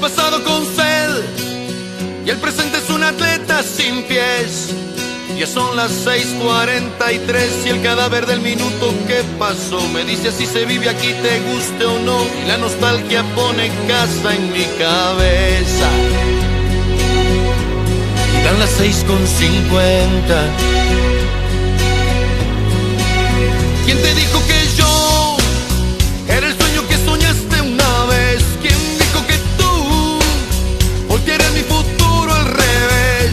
pasado con sed y el presente es un atleta sin pies. Ya son las 6:43 y el cadáver del minuto que pasó me dice así se vive aquí, te guste o no, y la nostalgia pone casa en mi cabeza. Y dan las 6:50. ¿Quién te dijo que yo era el sueño que soñaste una vez? ¿Quién dijo que tú voltearías mi futuro al revés?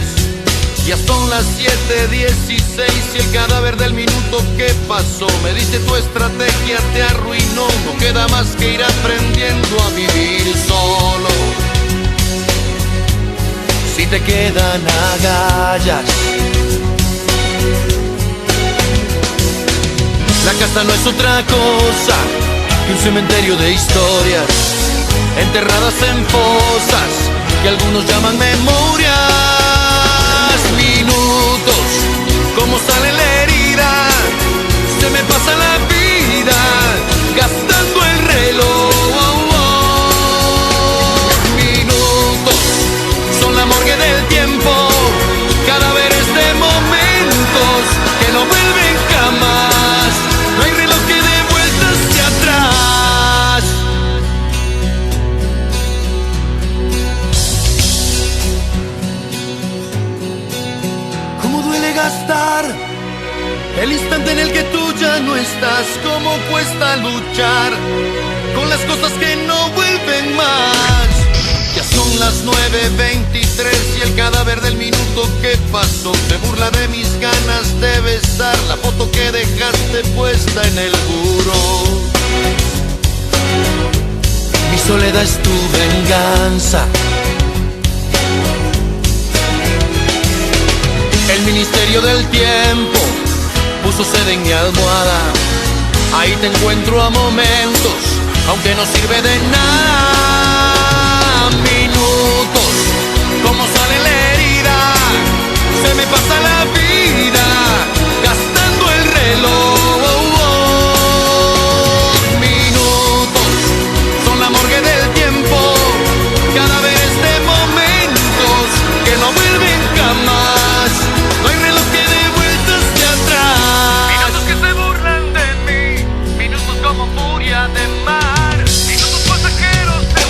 Ya son las 7:16 y el cadáver del minuto que pasó me dice tu estrategia te arruinó. No queda más que ir aprendiendo a vivir solo. Si te quedan agallas, la casa no es otra cosa que un cementerio de historias enterradas en fosas que algunos llaman memorias. Minutos, como sale la herida, se me pasa la vida gastando el reloj. Minutos, son la morgue del tiempo, cadáveres de momentos que no vuelven jamás. No hay reloj que dé vueltas hacia atrás. ¿Cómo duele gastar el instante en el que tú ya no estás? ¿Cómo cuesta luchar con las cosas que no vuelven más? Ya son las 9:23 y el cadáver del minuto que pasó se burla de mis ganas de besar la foto que dejaste puesta en el muro. Mi soledad es tu venganza. El ministerio del tiempo puso sede en mi almohada. Ahí te encuentro a momentos, aunque no sirve de nada. Minutos, como sale la herida, se me pasa la vida gastando el reloj. Minutos, son la morgue del tiempo, cadáveres de momentos que no vuelven jamás. No hay reloj que dé vueltas de atrás. Minutos que se burlan de mí, minutos como furia de mar, minutos pasajeros de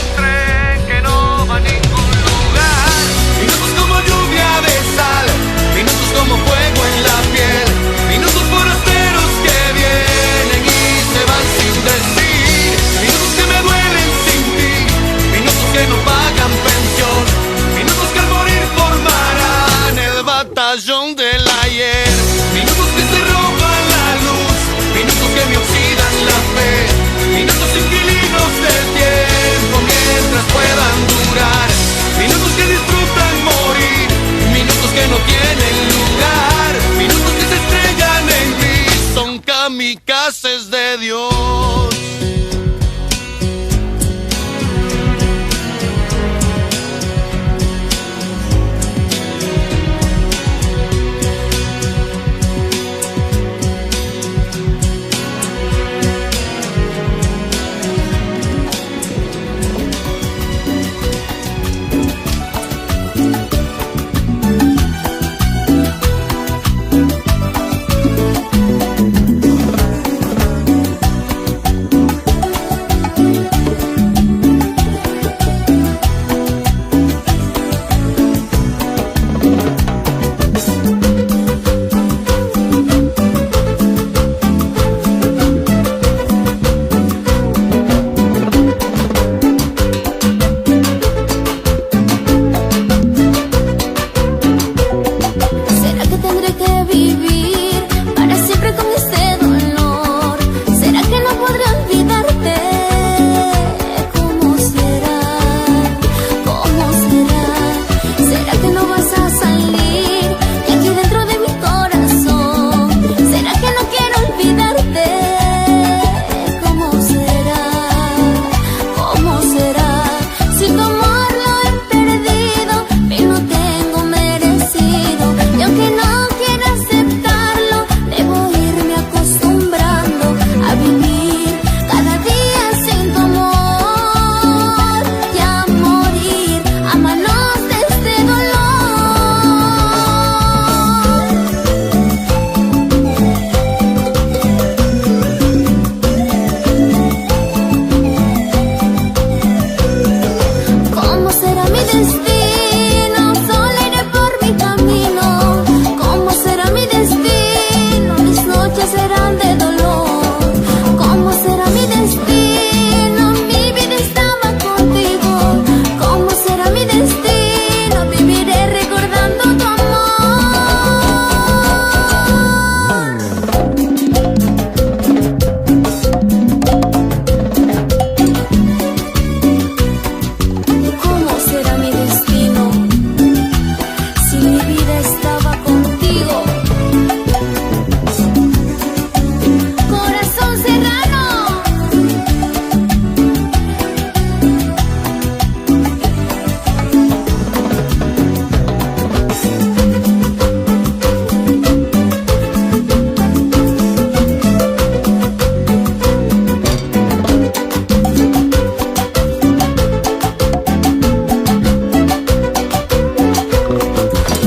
destino, sola iré por mi camino. ¿Cómo será mi destino? Mis noches serán de dolor. ¿Cómo será mi destino? Mi vida estaba contigo. ¿Cómo será mi destino? Viviré recordando tu amor. ¿Cómo será mi destino si mi vida estaba contigo? Corazón serrano.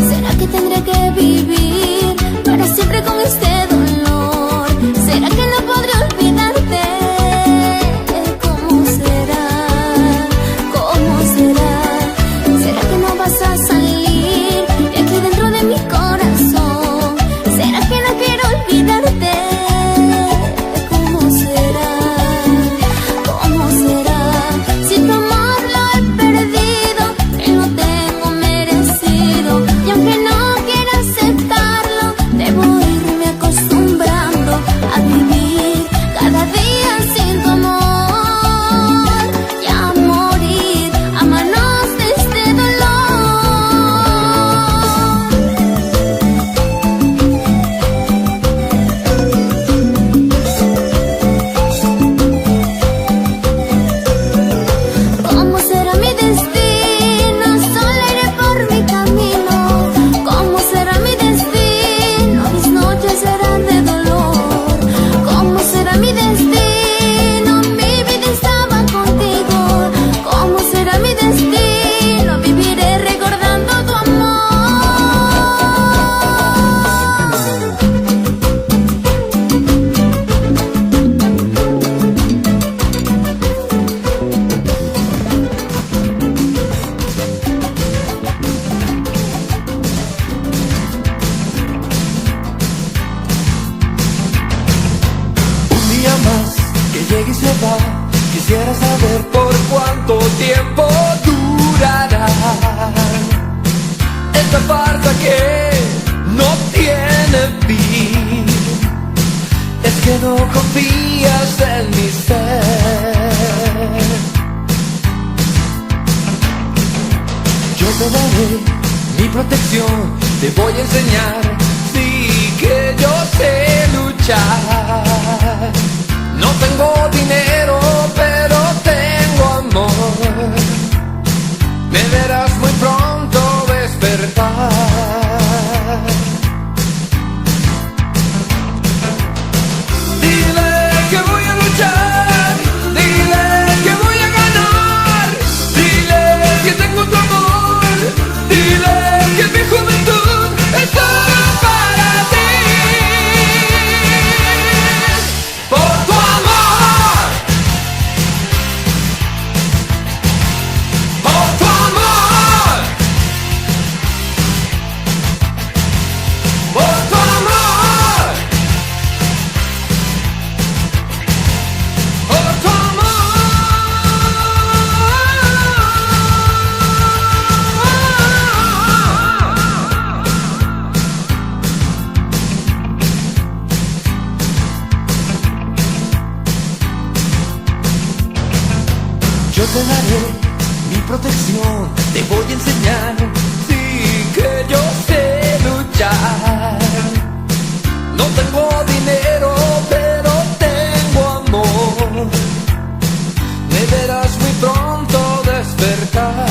¿Será que tendré que vivir para siempre con este dolor? ¿Será que no podré olvidarte? ¿Cómo será? ¿Cómo será? ¿Será que no vas a salir de aquí dentro de mi corazón? ¿Será que no quiero olvidarte? ¿Cómo será? ¿Cómo será? Si tu amor lo he perdido, que no tengo merecido. Y aunque no quiera aceptarlo, debo irme acostumbrando a vivir cada día sin tu amor y a morir a manos de este dolor. ¿Cómo será mi destino? Sola iré por mi camino. ¿Cómo será mi destino? Mis noches serán de dolor. ¿Cómo será mi destino? Mi vida estaba contigo. ¿Cómo será mi destino? Viviré recordando tu amor. Un día más que llegue y se va, quisiera saber por cuánto tiempo durará esta farsa que no tiene fin. Es que no confías en mi ser. Yo te daré mi protección, te voy a enseñar, sí que yo sé luchar. No tengo dinero, pero tengo amor. Me verás muy pronto despertar. Dile que voy a luchar, dile que voy a ganar, dile que tengo tu amor, dile que mi juventud es todo para ti. Por tu amor, por tu amor, por tu amor, por tu Yo te daré mi protección, te voy a enseñar, sí que yo sé luchar. No tengo dinero, pero tengo amor. Me verás muy pronto despertar.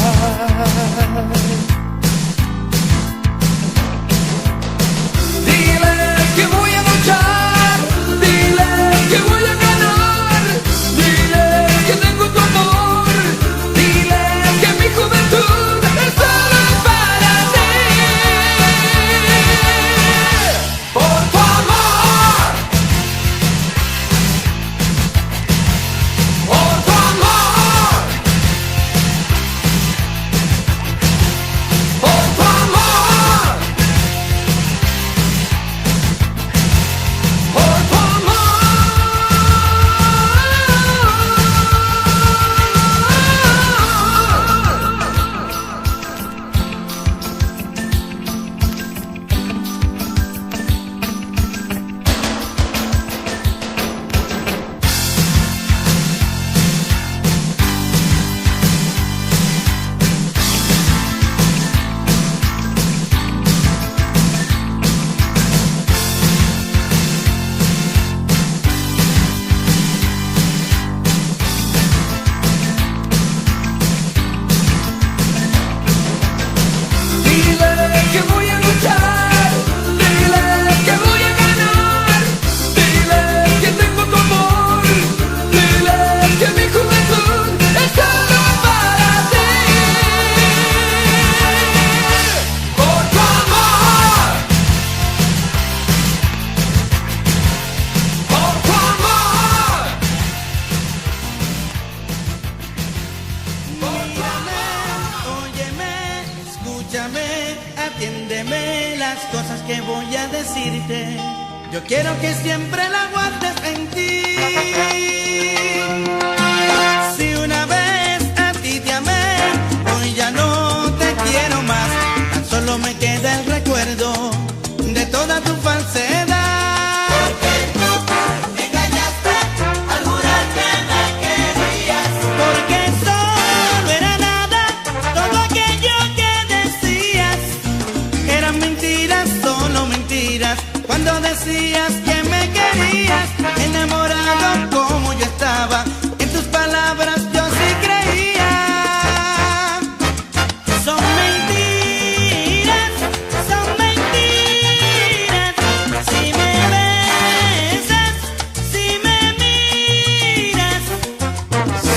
Dile que voy a luchar, dile que voy a ganar, dile que tengo tu amor, dile que mi juventud es solo para ti. Por tu amor, por tu amor, Escúchame, atiéndeme las cosas que voy a decirte. Yo quiero que siempre la guardes en ti. Si una vez a ti te amé, hoy ya no te quiero más. Tan solo me queda el recuerdo de toda tu falsedad. Porque tú me engañaste al jurar que me querías. Porque solo era nada, todo aquello que decías eran mentiras, solo mentiras. Cuando decías que me querías, enamorado como yo estaba, en tus palabras yo sí creía. Son mentiras, son mentiras. Si me besas, si me miras,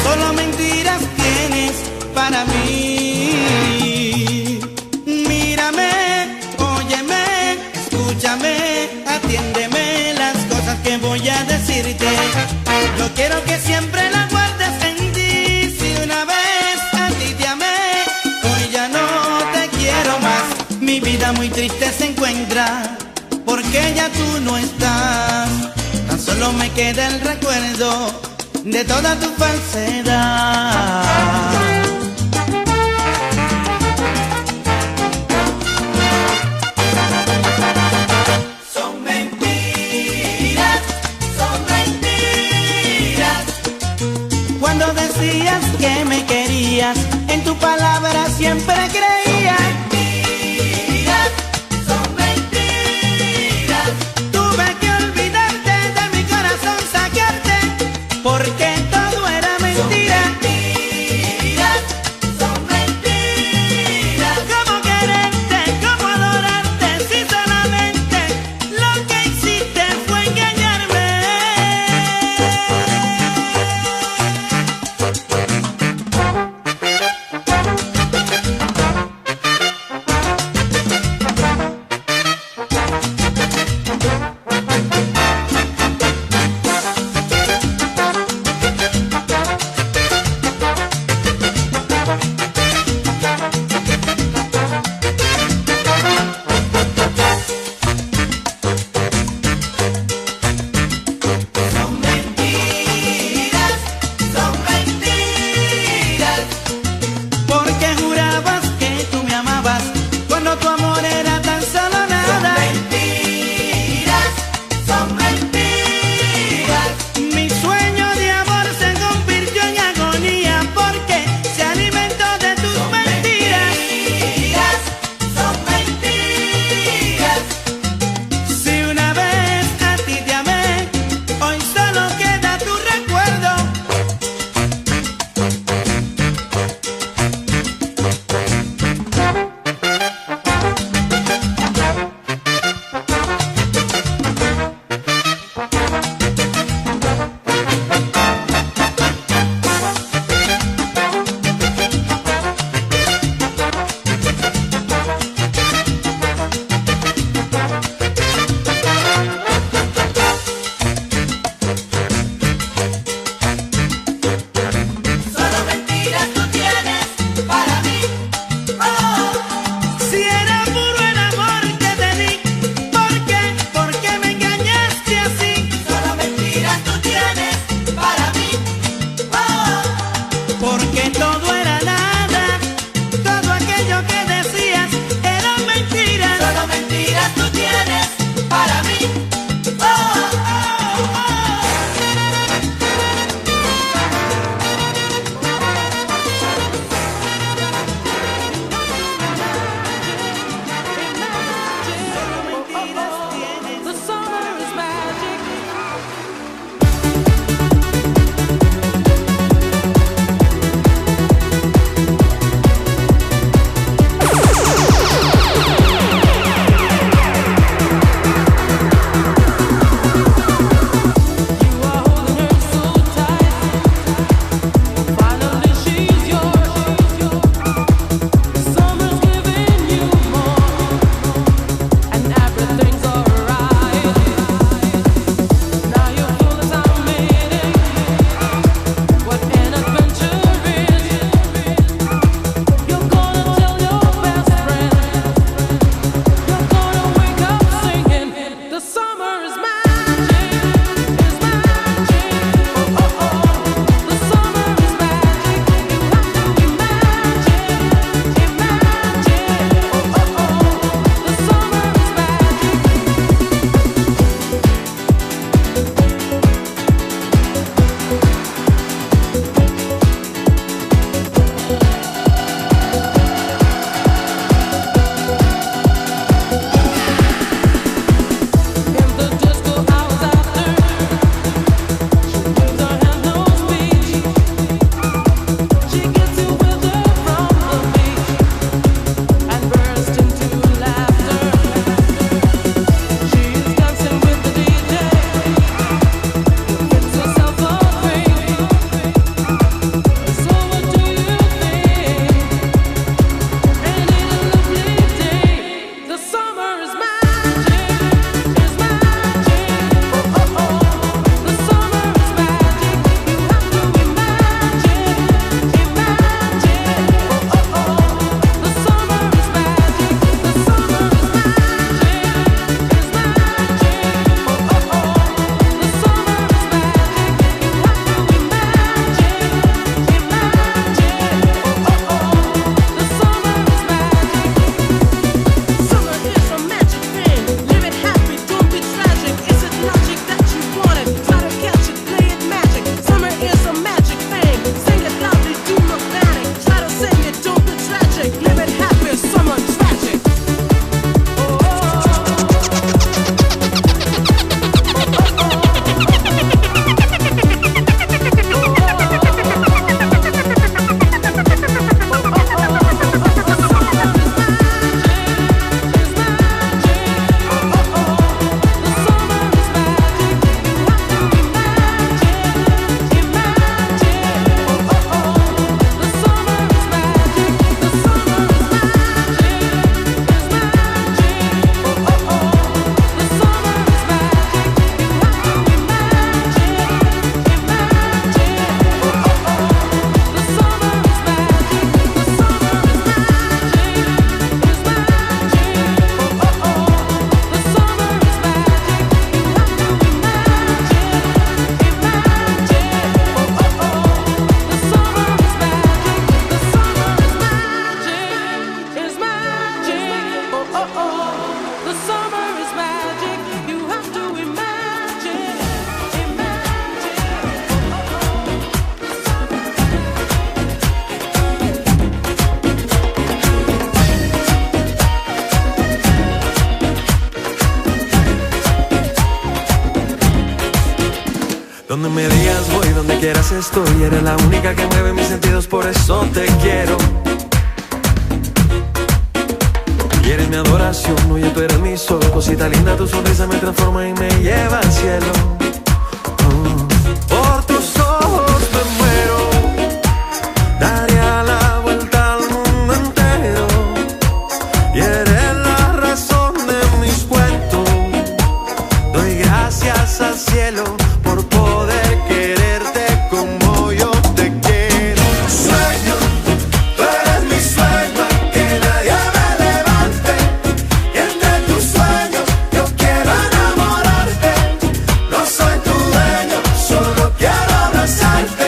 solo mentiras tienes para mí. Mírame, óyeme, escúchame, atiéndeme las cosas que voy a decirte. Yo quiero que siempre la guardes en ti. Si una vez a ti te amé, hoy ya no te quiero más. Mi vida muy triste se encuentra porque ya tú no estás. Tan solo me queda el recuerdo de toda tu falsedad. Son mentiras, son mentiras. Cuando decías que me querías, en tu palabra siempre creía. Mentiras, son mentiras. Tuve que olvidarte de mi corazón, sacarte, porque todo era mentira. Mentiras, son mentiras. ¿Cómo quererte, cómo adorarte, si solamente lo que hiciste fue engañarme? Donde me digas voy, donde quieras estoy. Eres la única que mueve mis sentidos, por eso te quiero. Y eres mi adoración, oye, tú eres mi sol. Cosita linda, tu sonrisa me transforma y me lleva al cielo. Por tus ojos me muero, daría la vuelta al mundo entero. Y eres la razón de mis cuentos. Doy gracias al cielo por poder quererte como yo te quiero. Sueño, tú eres mi sueño, que nadie me levante. Y entre tus sueños yo quiero enamorarte. No soy tu dueño, solo quiero abrazarte.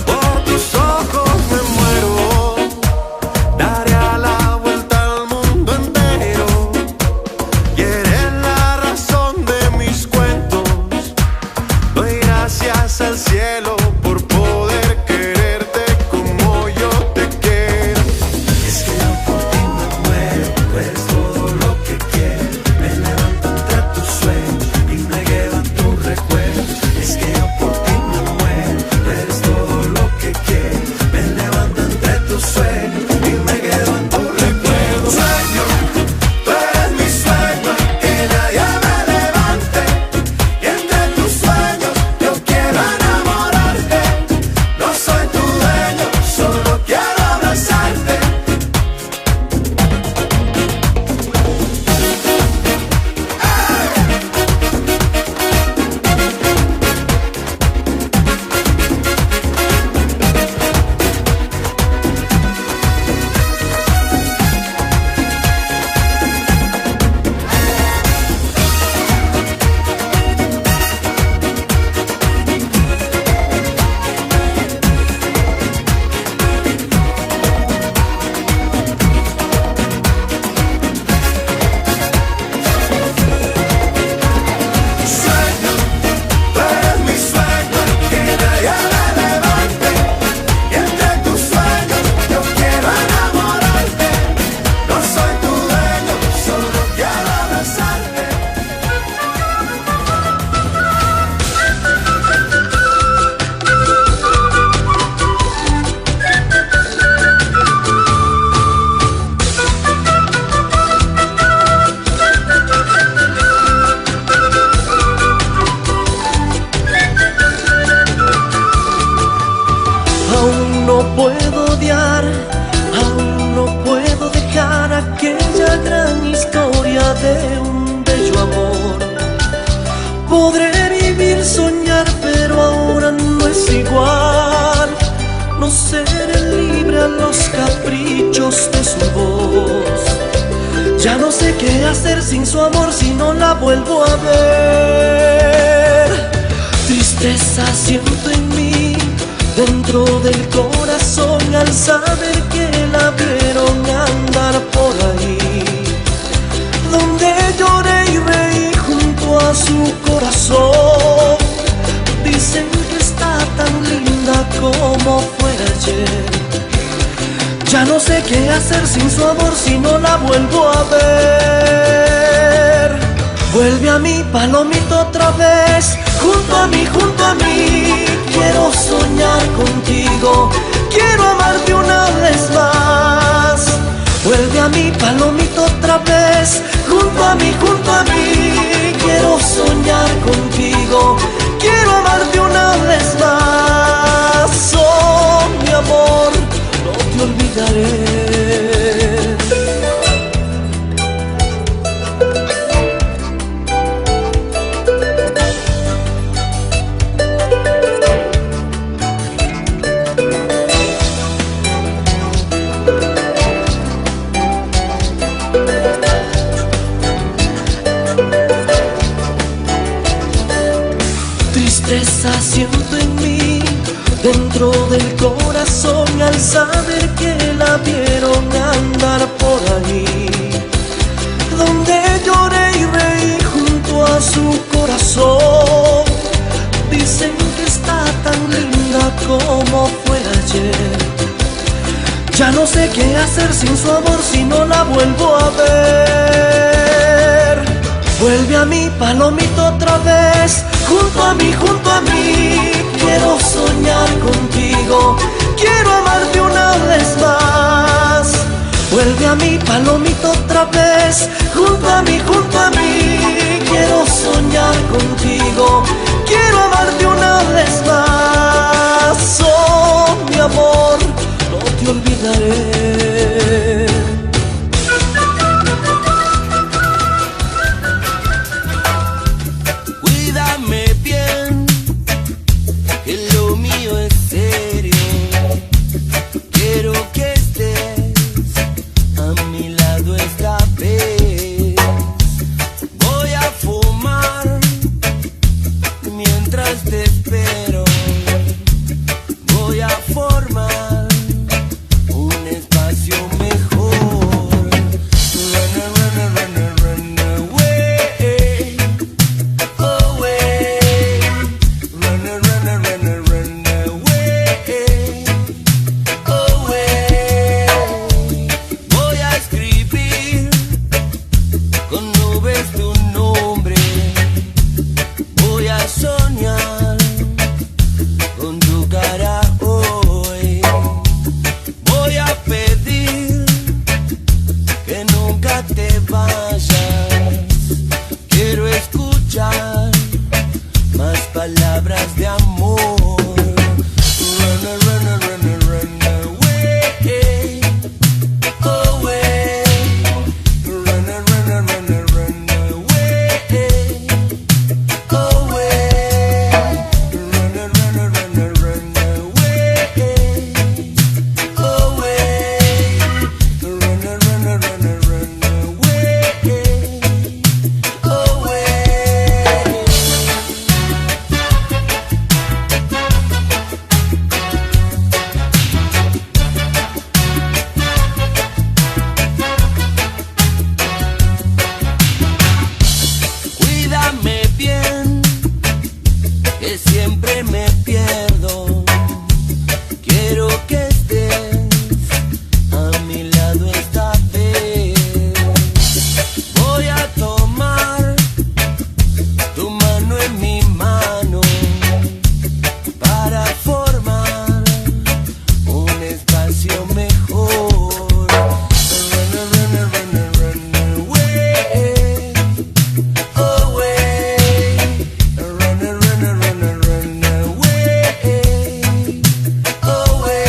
Por tus ojos me muero, daría la vuelta al mundo entero. Y eres la razón de mis cuentos. Doy gracias al cielo por poder quererte como yo te quiero. Es que yo por ti me muero, tú eres todo lo que quiero. Me levanto entre tus sueños y me quedo en tus recuerdos. Es que yo por ti me muero, tú eres todo lo que quiero. Me levanto entre tus sueños y me quedo en tus recuerdos. Sueño, tú eres mi sueño, que nadie me levante. Y entre tus sueños yo quiero enamorarte. No soy tu dueño, solo quiero abrazarte. Sueño, tú eres mi sueño, que nadie me levante. Y entre tus sueños yo quiero enamorarte. No soy tu dueño, solo quiero abrazarte. Aún no puedo odiar, aún no puedo dejar aquella gran historia de un bello amor. Podré vivir, soñar, pero ahora no es igual. No seré libre a los caprichos de su voz. Ya no sé qué hacer sin su amor si no la vuelvo a ver. Tristeza siento en mí, dentro del corazón, al saber que la vieron andar por ahí. Donde lloré y reí junto a su corazón. Dicen que está tan linda como fue ayer. Ya no sé qué hacer sin su amor si no la vuelvo a ver. Vuelve a mí, palomito, otra vez, junto a mí, junto a mí. Quiero soñar contigo, quiero amarte una vez más. Vuelve a mí, palomito, otra vez, junto a mí, junto a mí. Quiero soñar contigo, quiero amarte una vez más. Oh, mi amor, no te olvidaré. Tristeza siento en mí, dentro del corazón, al saber que la vieron andar por ahí. Donde lloré y reí junto a su Ya no sé qué hacer sin su amor si no la vuelvo a ver. Vuelve a mí, palomito, otra vez, junto a mí, junto a mí. Quiero soñar contigo, quiero amarte una vez más. Vuelve a mí, palomito, otra vez, junto a mí, junto a mí. Quiero soñar contigo, quiero amarte una vez más. Oh, mi amor, no te olvidaré. Cuídame bien, que lo mío es serio. Quiero que estés a mi lado esta vez. Voy a fumar mientras te espero. Voy a formar un espacio mejor. Run, run, run, run, run away, away. Run, run, run, run, run away, away. Voy a escribir con nubes tu nombre. Voy a soñar con tu cara hoy. Voy a pedir que nunca te vayas. Quiero escuchar más palabras de amor. Run, run, run, run away, away. Run, run, run, run away, away. Run, run, run, run away, away. Run, run, run, run away, away. Cuídame bien, que siempre me pierdo. Quiero que estés a mi lado esta vez. Voy a tomar tu mano en mi mano para formar un espacio mejor. Run, run, run, run away, away. Run, run, run, run away, away.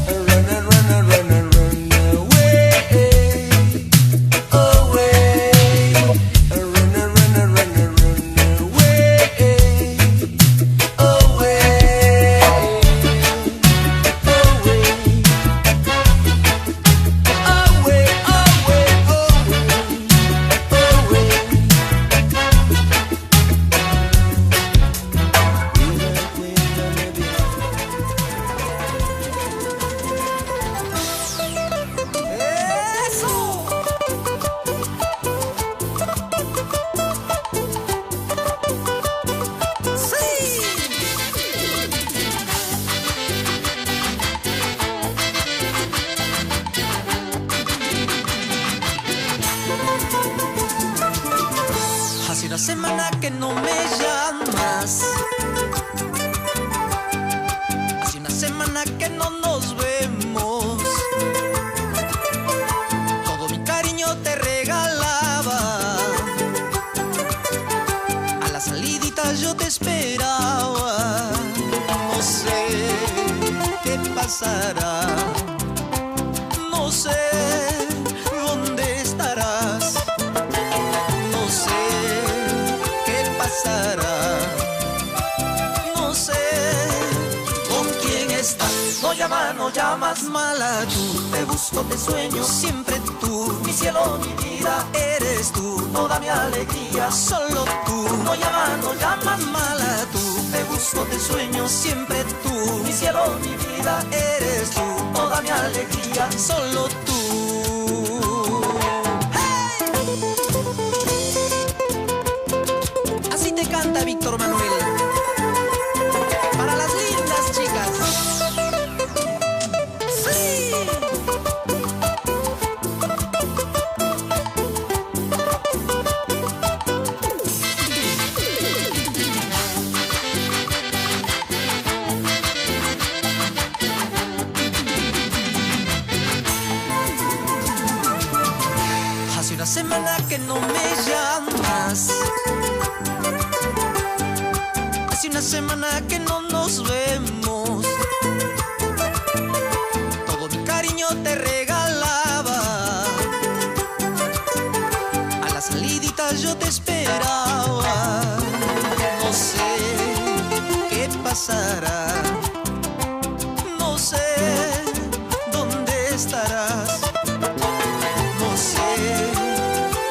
Run, run, run, run away, away. Run, run, run, run away, Hace una semana que no me llamas. Hace una semana que no nos vemos. Todo mi cariño te regalaba. A la salidita yo te esperaba. No sé qué pasará. No sé dónde estarás. No sé qué pasará. No sé con quién estás. No llamas mala tú. Te busco, te sueño, siempre tú. Mi cielo, mi vida, eres tú. Toda mi alegría, solo tú. No llamas mala tú. Te busco, te sueño, siempre tú. Mi cielo, mi vida, eres tú. Toda mi alegría, solo tú. Así te canta Víctor Manuel. Para las lindas chicas. Sí. semana que no me llamas. Hace una semana que no nos vemos. Todo mi cariño te regalaba. A la salidita yo te esperaba. No sé qué pasará. No sé dónde estarás. No sé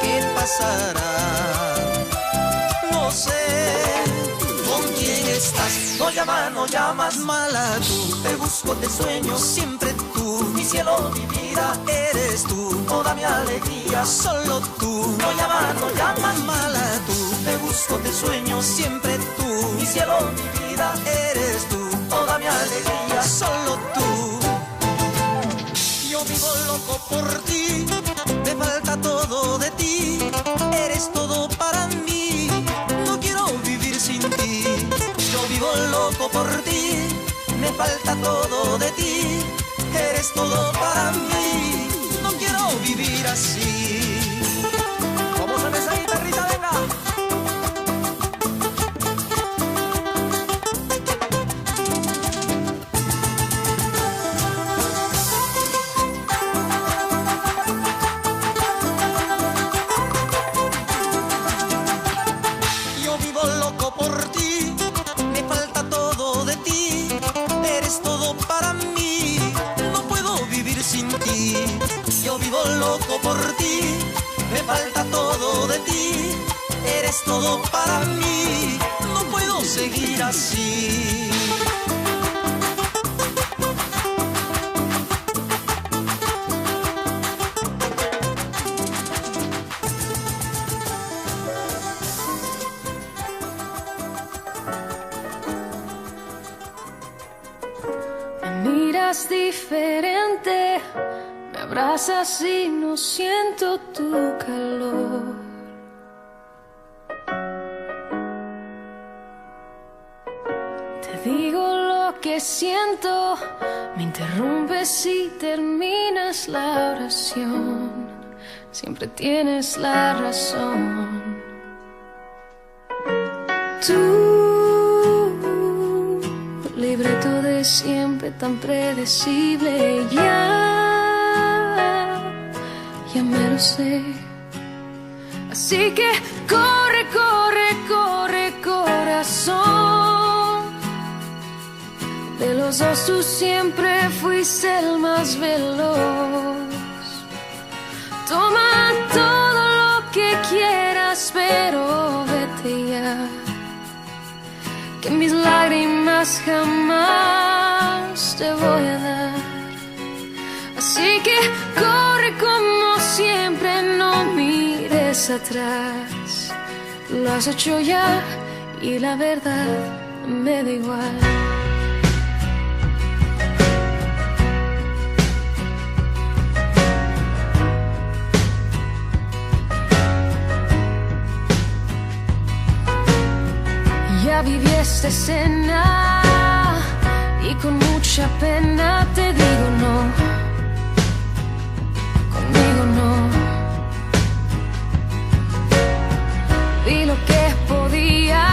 qué pasará. No sé con quién estás. No llamas, mala tú. Te busco, te sueño, siempre tú. Mi cielo, mi vida, eres tú. Toda mi alegría, solo tú. No llamas, mala tú. Te busco, te sueño, siempre tú. Mi cielo, mi vida, eres tú. Toda mi alegría, solo tú. Yo vivo loco por ti, me falta todo de ti, eres todo para mí, no quiero vivir sin ti. Yo vivo loco por ti, me falta todo de ti, eres todo para mí, no quiero vivir así. Vamos a esa guitarrita, venga. Loco por ti, me falta todo de ti, eres todo para mí, no puedo seguir así. Me miras diferente, me abrazas y no siento tu calor. Te digo lo que siento, me interrumpes y terminas la oración. Siempre tienes la razón. Tú, libreto de siempre tan predecible, ya me lo sé. Así que corre, corre, corre, corazón. De los dos tú siempre fuiste el más veloz. Toma todo lo que quieras, pero vete ya, que mis lágrimas jamás te voy a dar. Así que corre como siempre, no mires atrás. Lo has hecho ya y la verdad me da igual. Ya viví esta escena y con mucha pena te digo no. Conmigo no. Vi lo que podía,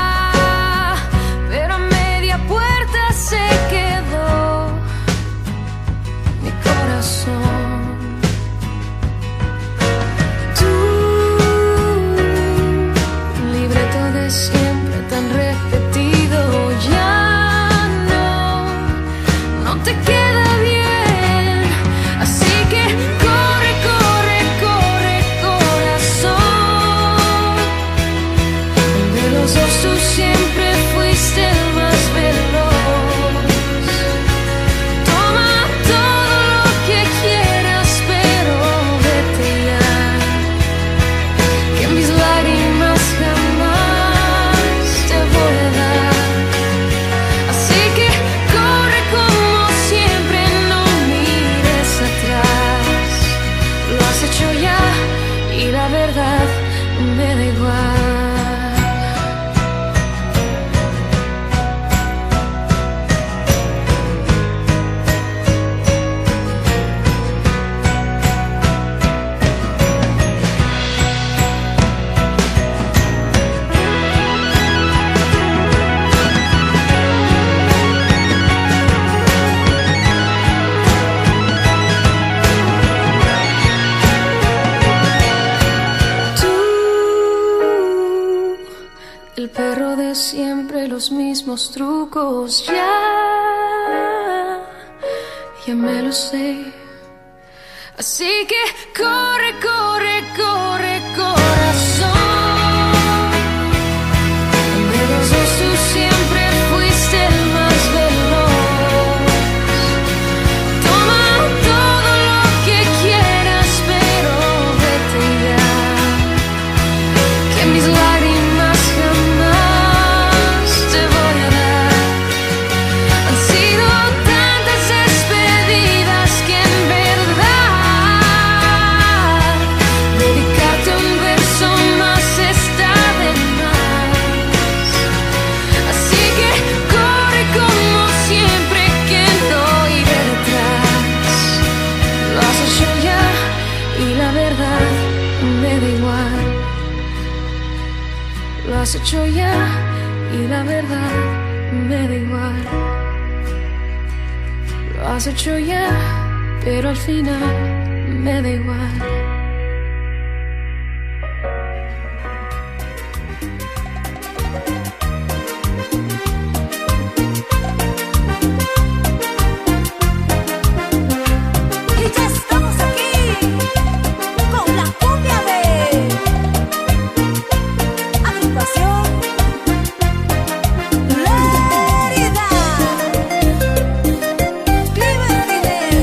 pero a media puerta se quedó mi corazón. Tú, libreto de siempre tan repetido, ya no te quiero. siempre los mismos trucos. Ya me lo sé. Así que corre, corre, corre, corazón. De los dos tú siempre fuiste el más veloz. Toma todo lo que quieras, pero vete ya. Que mis lágrimas jamás te voy a dar. Han sido tantas despedidas que en verdad dedicarte un verso más está de más. Así que corre como siempre, que no iré detrás. Lo has hecho ya y la verdad me da igual. Lo has hecho ya y la verdad me da igual. Lo has hecho ya, pero al final me da igual. Y ya estamos aquí con la cumbia de Agrupación Lérida. Clima Fidel.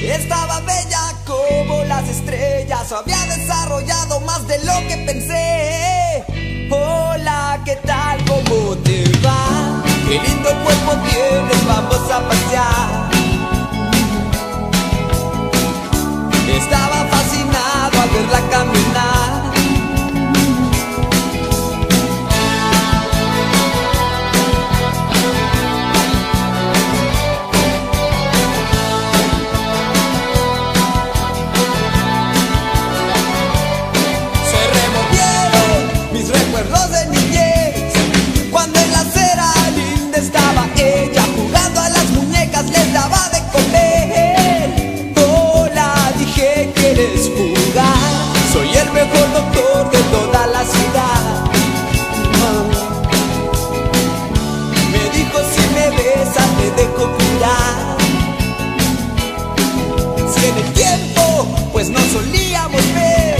Estaba bella como las estrellas, había desarrollado más de lo que pensé. ¿qué tal? ¿Cómo te va? Qué lindo cuerpo tienes, vamos a pasear. Estaba fascinado al verla caminar. Recuerdos de niñez, cuando en la acera linda estaba ella, jugando a las muñecas les daba de comer. Hola, dije, ¿quieres jugar? Soy el mejor doctor de toda la ciudad. Me dijo, si me besas te dejo curar. Si en el tiempo pues no solíamos ver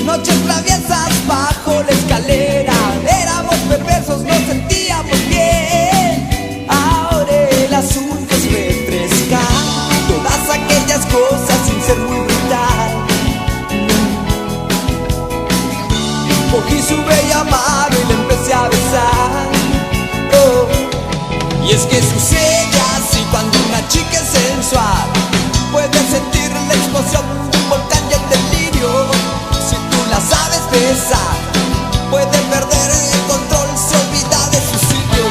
noches traviesas bajo la escalera, éramos perversos, nos sentíamos bien. Ahora el asunto es refrescar todas aquellas cosas sin ser muy brutal. Cogí su bella mano y le empecé a besar. Oh. Y es que sucede así cuando una chica es sensual, puedes sentir la explosión de un volcán y el delirio. Si tú la sabes besar, puede perder el control, se olvida de su sitio.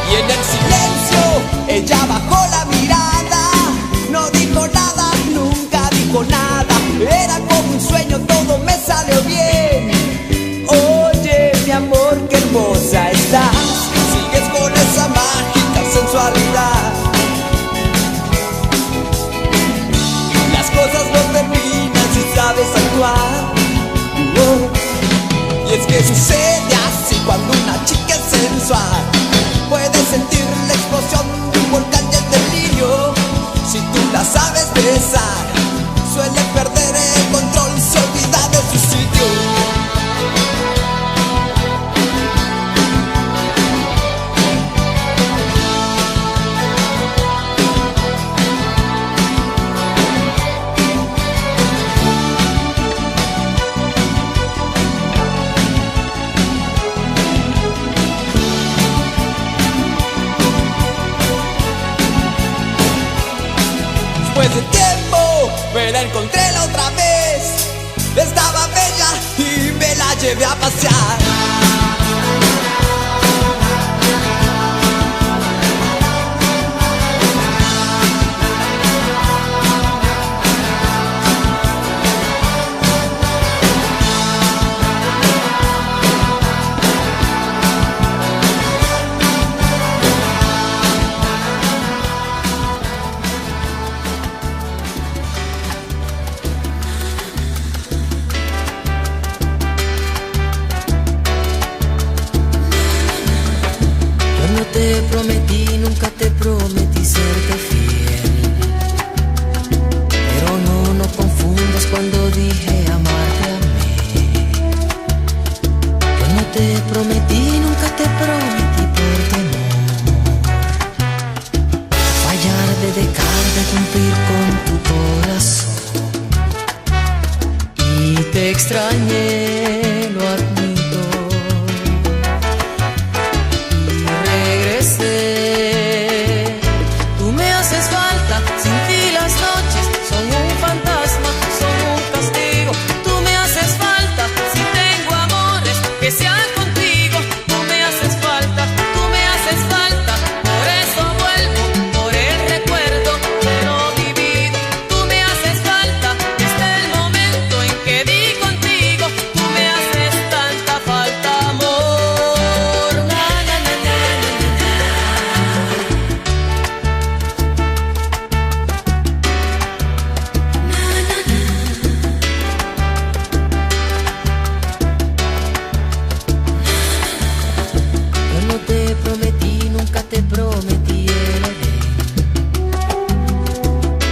Y en el silencio, ella bajó la mirada, no dijo nada, nunca dijo nada. Era como un sueño, todo me salió bien. Oye, mi amor, qué hermosa estás, sigues con esa mágica sensualidad. Las cosas no terminan si sabes actuar. Y es que sucede así cuando una chica es sensual, puedes sentir la explosión de un volcán y el delirio. Si tú la sabes besar, suele perder el control, se olvida de su sitio. Después de tiempo me la encontré la otra vez, estaba bella y me la llevé a pasear. Te prometí, nunca te prometí serte fiel. Pero no confundas cuando dije amarte a mí. Yo no te prometí, nunca te prometí por temor fallar, de dejar de cumplir con tu corazón. Y te extrañé, lo admito. Tú me haces falta, sin ti las noches son un fantasma, son un castigo. Tú me haces falta, si tengo amores que sean contigo. Tú me haces falta, tú me haces falta, por eso vuelvo, por el recuerdo de lo vivido. Tú me haces falta, desde el momento en que di contigo. Tú me haces tanta falta, amor. Na, na, na, na, yo no te prometí, nunca te prometí el Edén,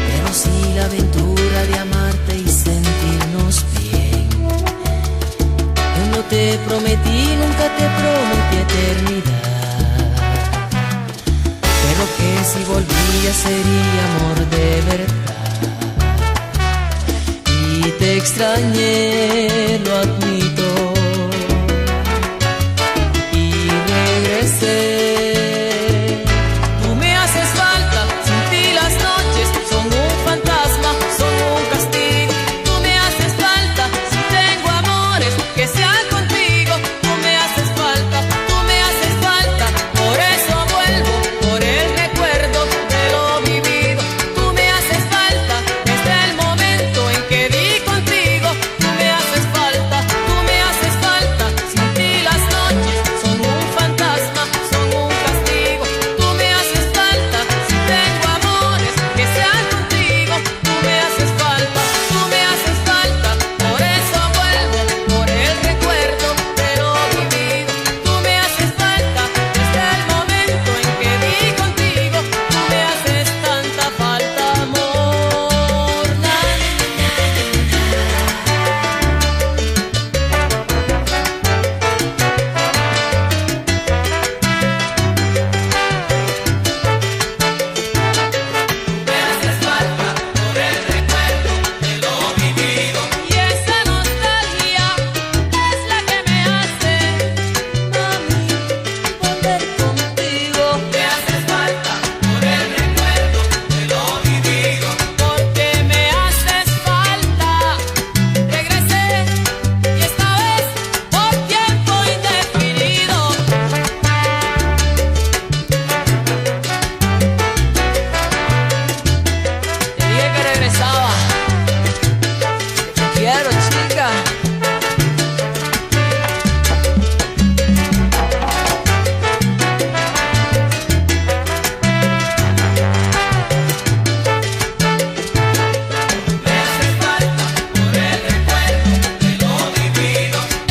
pero sí la aventura de amarte y sentirnos bien. Yo no te prometí, nunca te prometí eternidad, pero ya sería amor de verdad. Y te extrañé, lo admito, y regresé. Tú me haces falta, sin ti las noches son un fantasma, son un castigo. Tú me haces falta, si tengo amores que sean contigo. Tú me haces falta, por eso vuelvo, por el recuerdo de lo vivido. Tú me haces falta, desde el momento en que di contigo. Tú me haces falta, sin ti las noches son un fantasma, son un castigo. Tú me haces falta, si tengo amores que sean contigo. Tú me haces falta, por eso vuelvo, por el recuerdo de lo vivido. Tú me haces falta, desde el momento en que di contigo. Tú me haces tanta falta, amor. Na, na, y esa nostalgia es la que me hace a mí volver contigo. Me haces falta por el recuerdo de lo vivido. Porque me haces falta. Regresé y esta vez por tiempo indefinido. Te dije que regresaba. Te quiero, chica.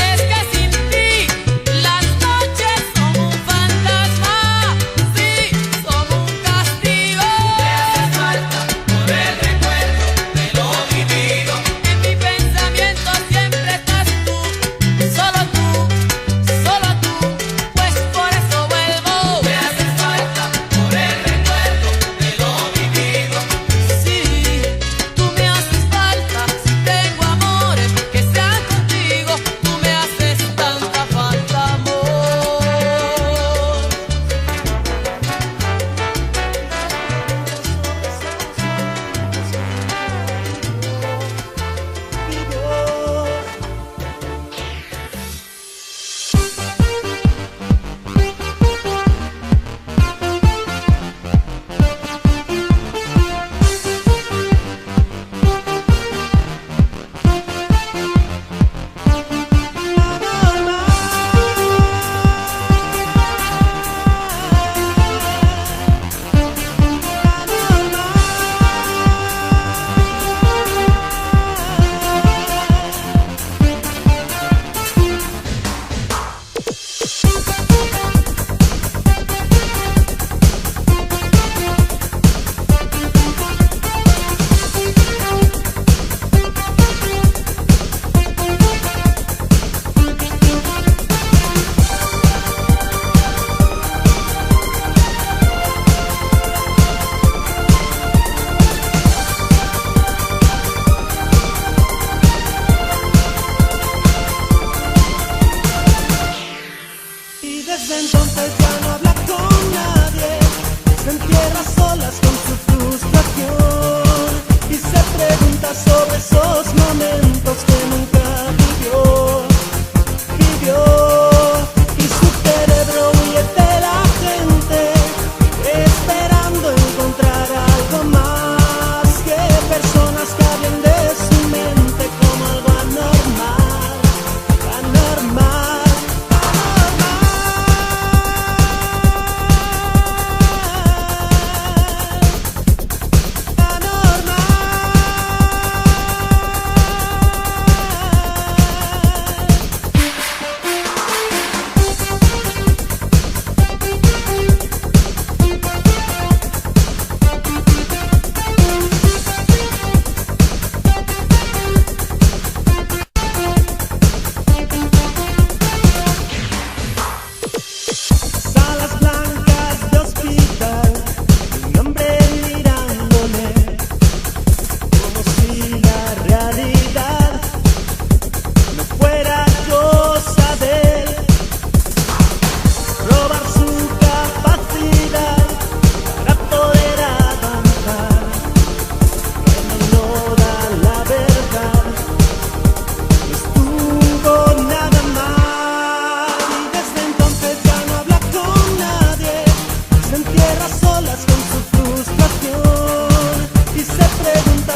Es que sin ti las noches son un fantasma, sí, son un castigo. Me haces falta por el recuerdo de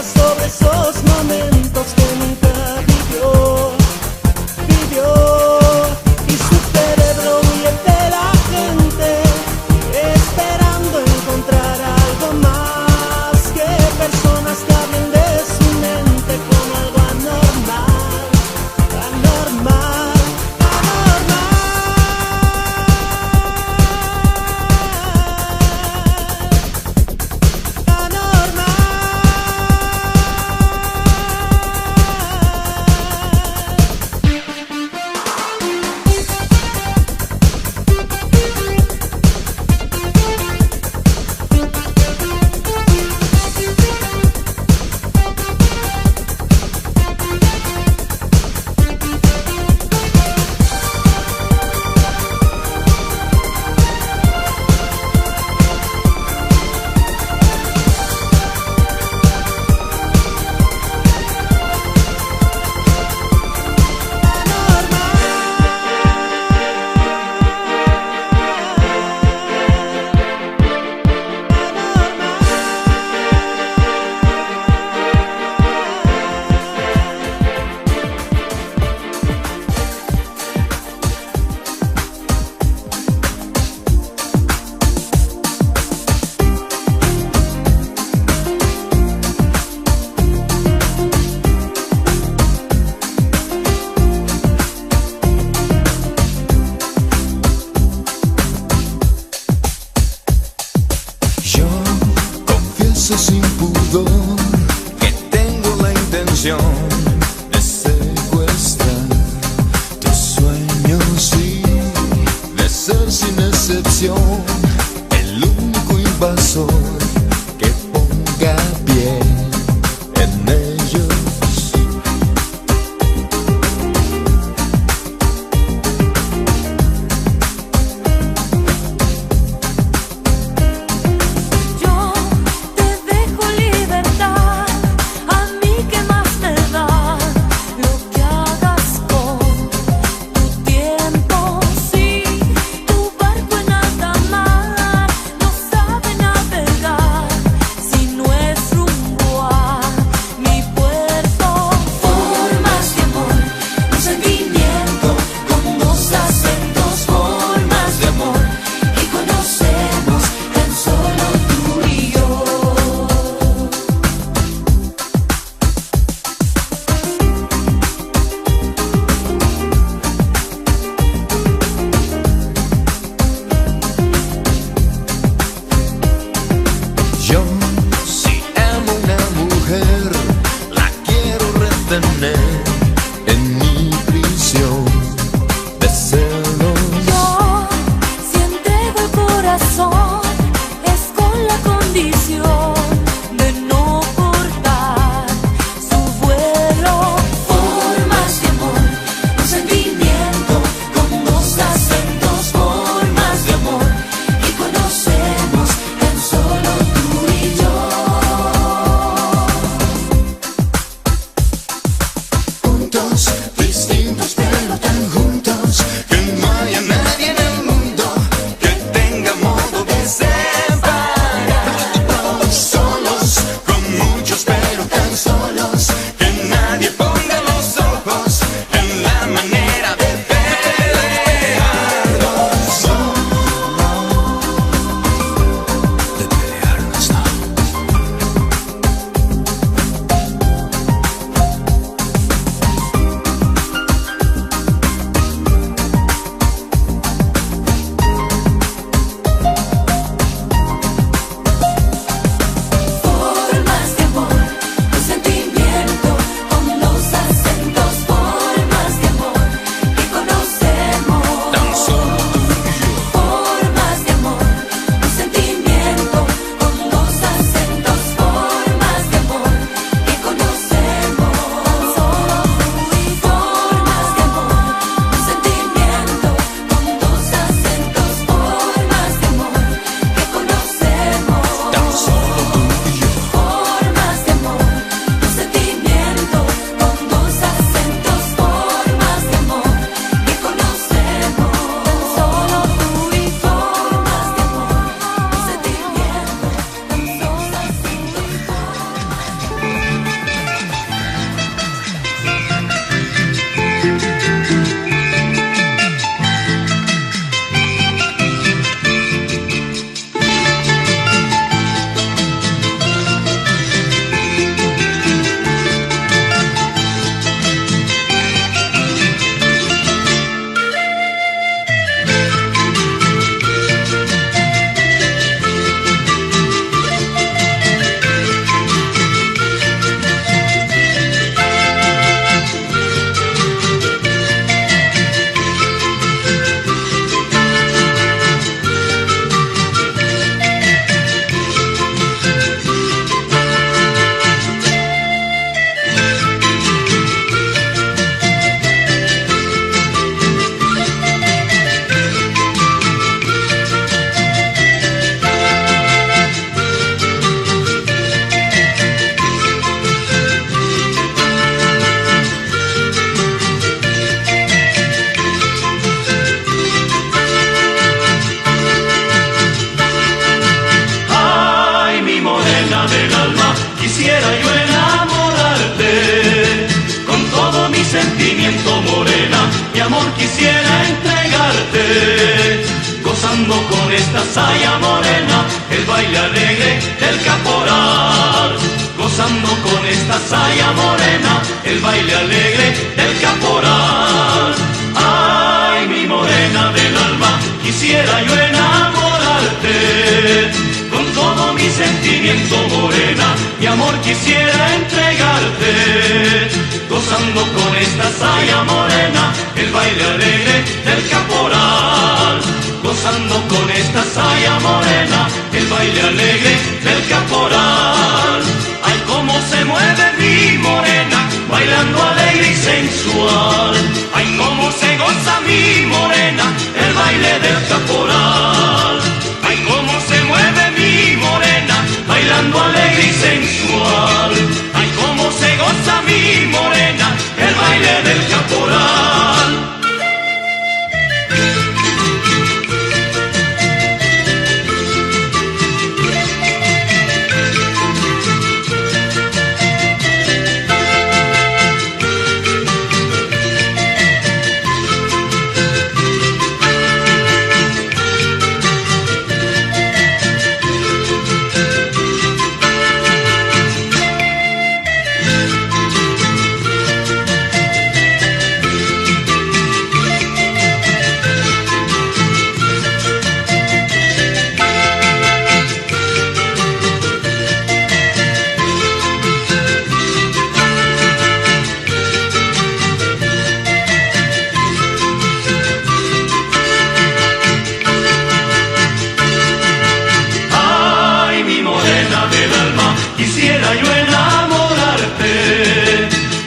sobre esos momentos que nunca vivió. Y su cerebro huye de la gente, esperando encontrar algo más que personas que hablen de su mente como algo anormal, anormal, sin pudor que tengo la intención de secuestrar tus sueños y de ser sin excepción el único invasor que ponga pie en ellos. Tu barco en alta mar. con esta saya morena el baile alegre del caporal. Gozando con esta saya morena el baile alegre del caporal. Ay, mi morena del alma, quisiera yo enamorarte. Con todo mi sentimiento, morena, mi amor quisiera entregarte. Gozando con esta saya morena el baile alegre del caporal. Gozando con esta saya morena el baile alegre del caporal. Ay, cómo se mueve mi morena bailando alegre y sensual. Ay, cómo se goza mi morena el baile del caporal. Ay, cómo se mueve mi morena bailando alegre y sensual. Ay, cómo se goza mi morena el baile del caporal. Quisiera yo enamorarte.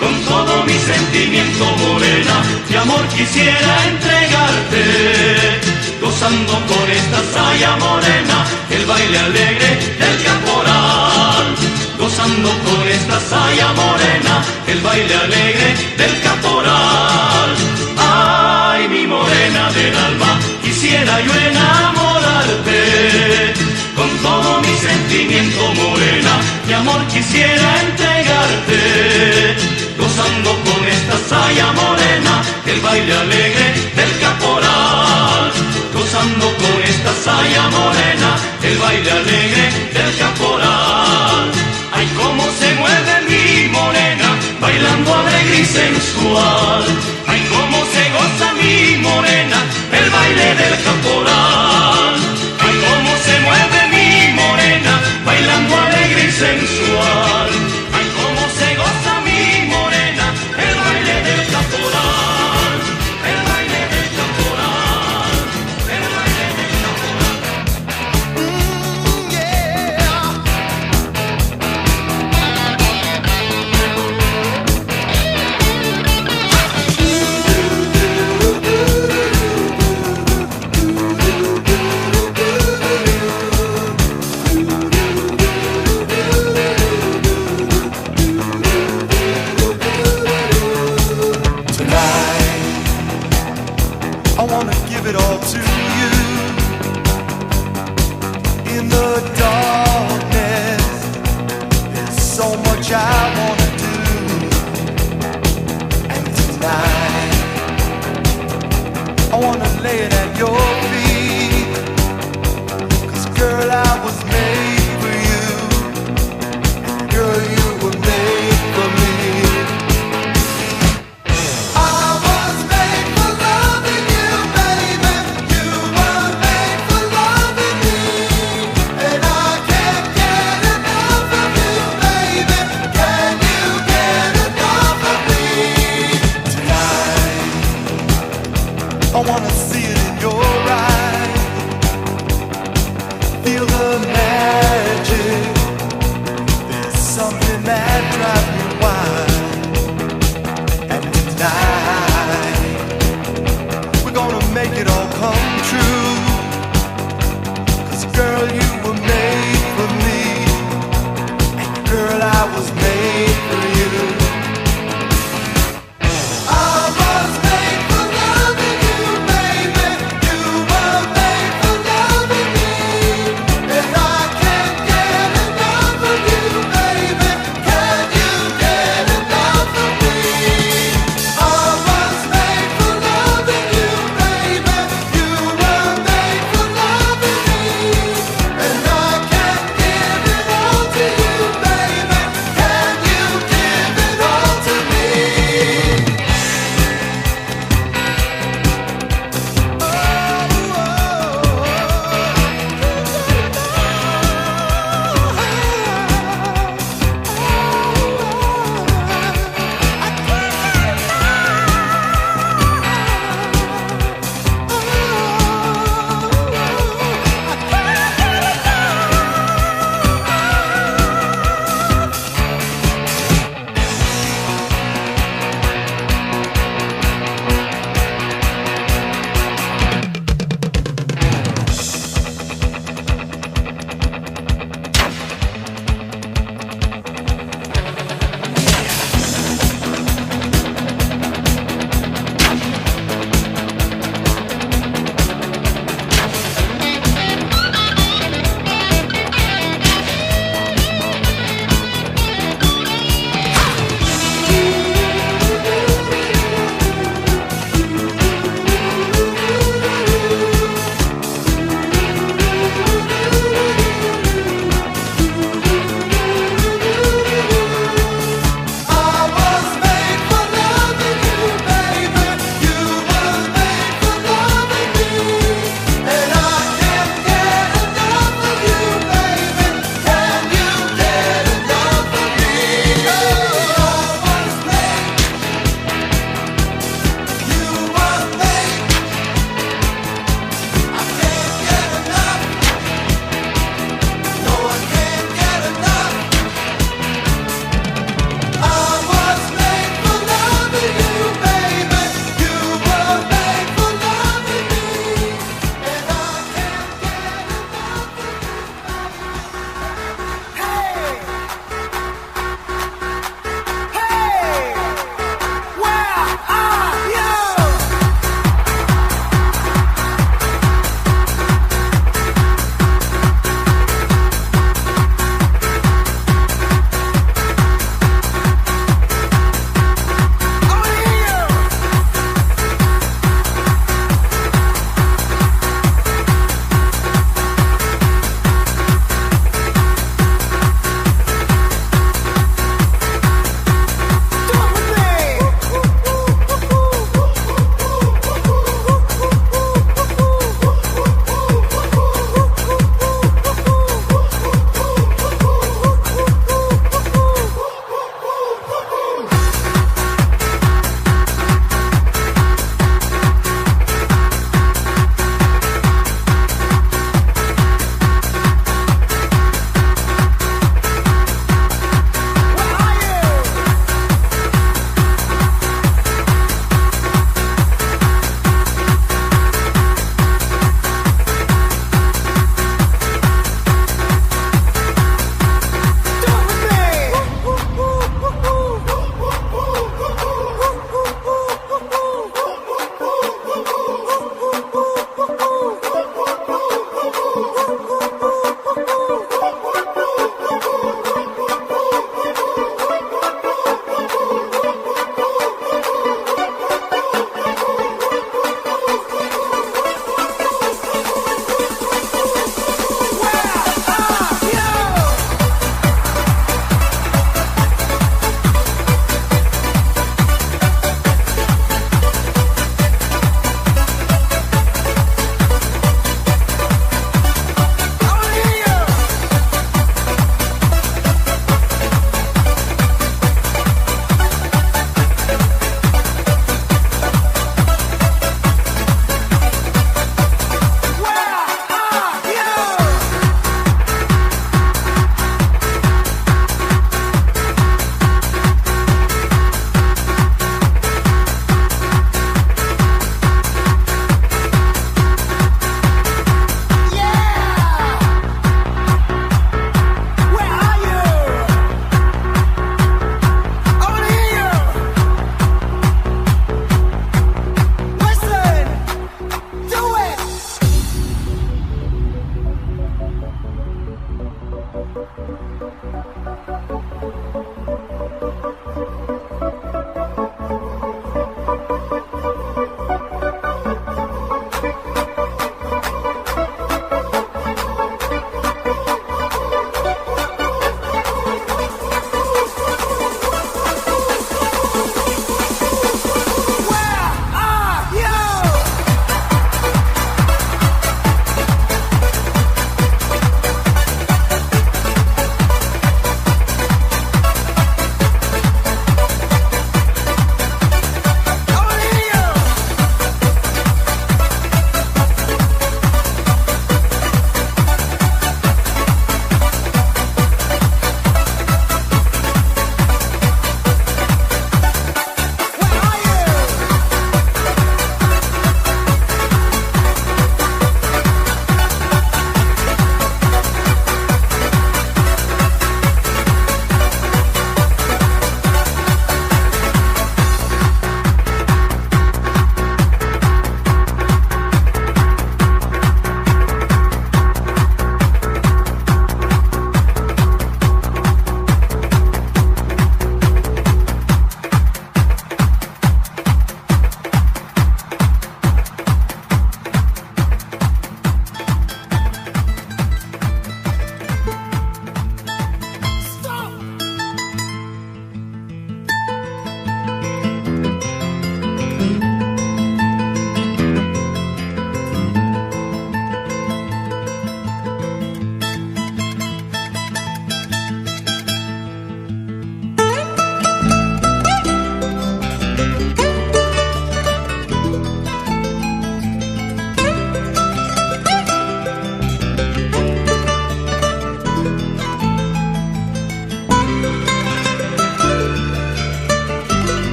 Con todo mi sentimiento, morena, mi amor quisiera entregarte. Gozando con esta saya morena el baile alegre del caporal. Gozando con esta saya morena el baile alegre del caporal. Ay, mi morena del alma, quisiera yo enamorarte. Con todo mi sentimiento, morena, mi amor quisiera entregarte. Gozando con esta saya morena el baile alegre del caporal. Gozando con esta saya morena el baile alegre del caporal. Ay, cómo se mueve mi morena bailando alegre y sensual. Ay, cómo se goza mi morena el baile del caporal. Ay, cómo se mueve mi morena bailando alegre y sensual. Ay, cómo se goza mi morena el baile del caporal. El baile del caporal. El baile del caporal. I wanna give it all to you. In the darkness, there's so much I wanna do. And tonight, I wanna lay it at your feet. 'Cause girl, I was made for you. Girl, you were made for me. I wanna see it in your eyes. Feel the magic.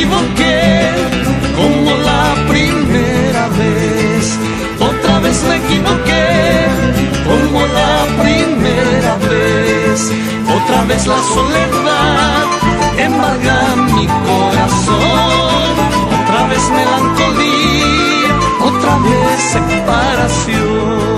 equivoqué, como la primera vez. Otra vez me equivoqué, como la primera vez. Otra vez la soledad embarga mi corazón. Otra vez melancolía, otra vez separación.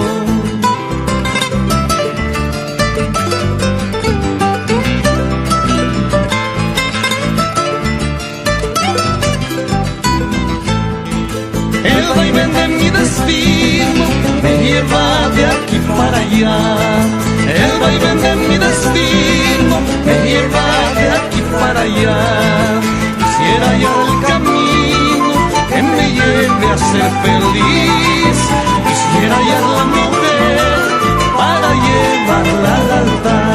El vaivén de mi destino me lleva de aquí para allá. El vaivén de mi destino me lleva de aquí para allá. Quisiera hallar el camino que me lleve a ser feliz. Quisiera hallar la mujer para llevarla al altar.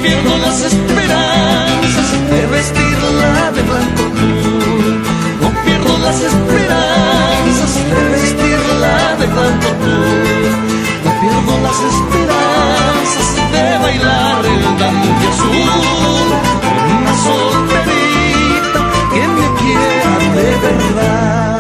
Pierdo las esperanzas de vestirla de blanco azul. No pierdo las esperanzas de vestirla de blanco azul. No pierdo las esperanzas de bailar el dandy azul. Una solterita que me quiera de verdad.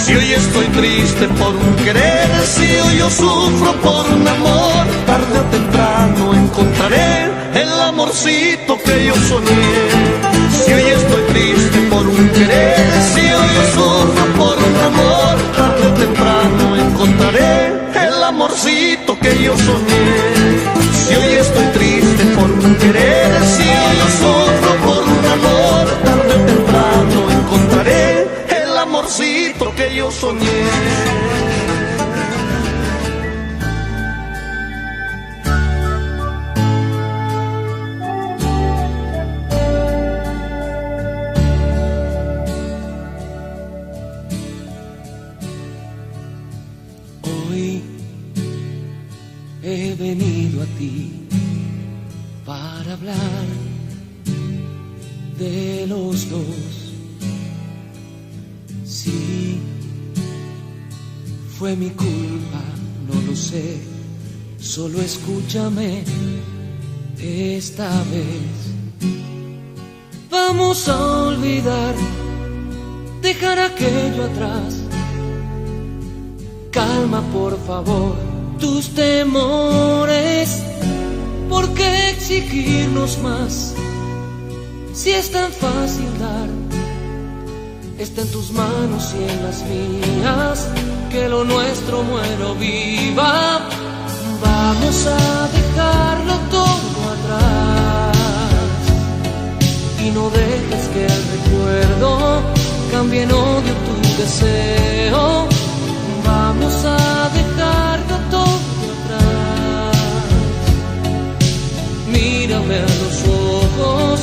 Si hoy estoy triste por un querer, si hoy yo sufro por un amor, tarde o temprano encontraré el amorcito que yo soñé. Si hoy estoy triste por un querer, si hoy yo sufro por un amor, tarde o temprano encontraré el amorcito que yo soñé. Si hoy estoy triste por un querer, si hoy yo sufro por un amor, tarde o temprano encontraré el amorcito que yo soñé. Hoy he venido a ti para hablar de los dos. Sí, fue mi culpa, no lo sé, solo escúchame esta vez. Vamos a olvidar, dejar aquello atrás. Calma por favor tus temores, ¿por qué exigirnos más? Si es tan fácil dar, está en tus manos y en las mías, que lo nuestro muero viva. Vamos a dejarlo todo atrás y no dejes que el recuerdo cambie en odio tu deseo. Vamos a dejarlo todo atrás. Mírame a los ojos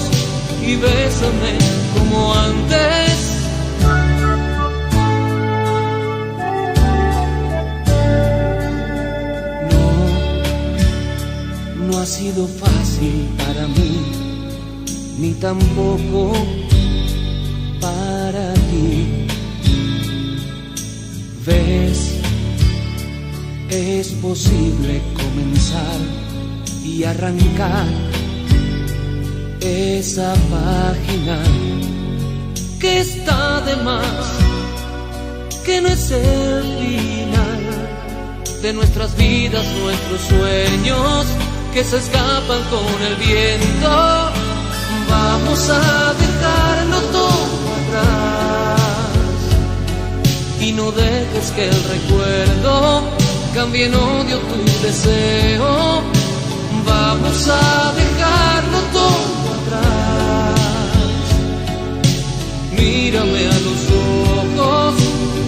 y bésame como antes. No ha sido fácil para mí, ni tampoco para ti. ¿Ves? Es posible comenzar y arrancar esa página que está de más, que no es el final de nuestras vidas, nuestros sueños que se escapan con el viento. Vamos a dejarlo todo atrás y no dejes que el recuerdo cambie en odio tu deseo. Vamos a dejarlo todo atrás. Mírame a los ojos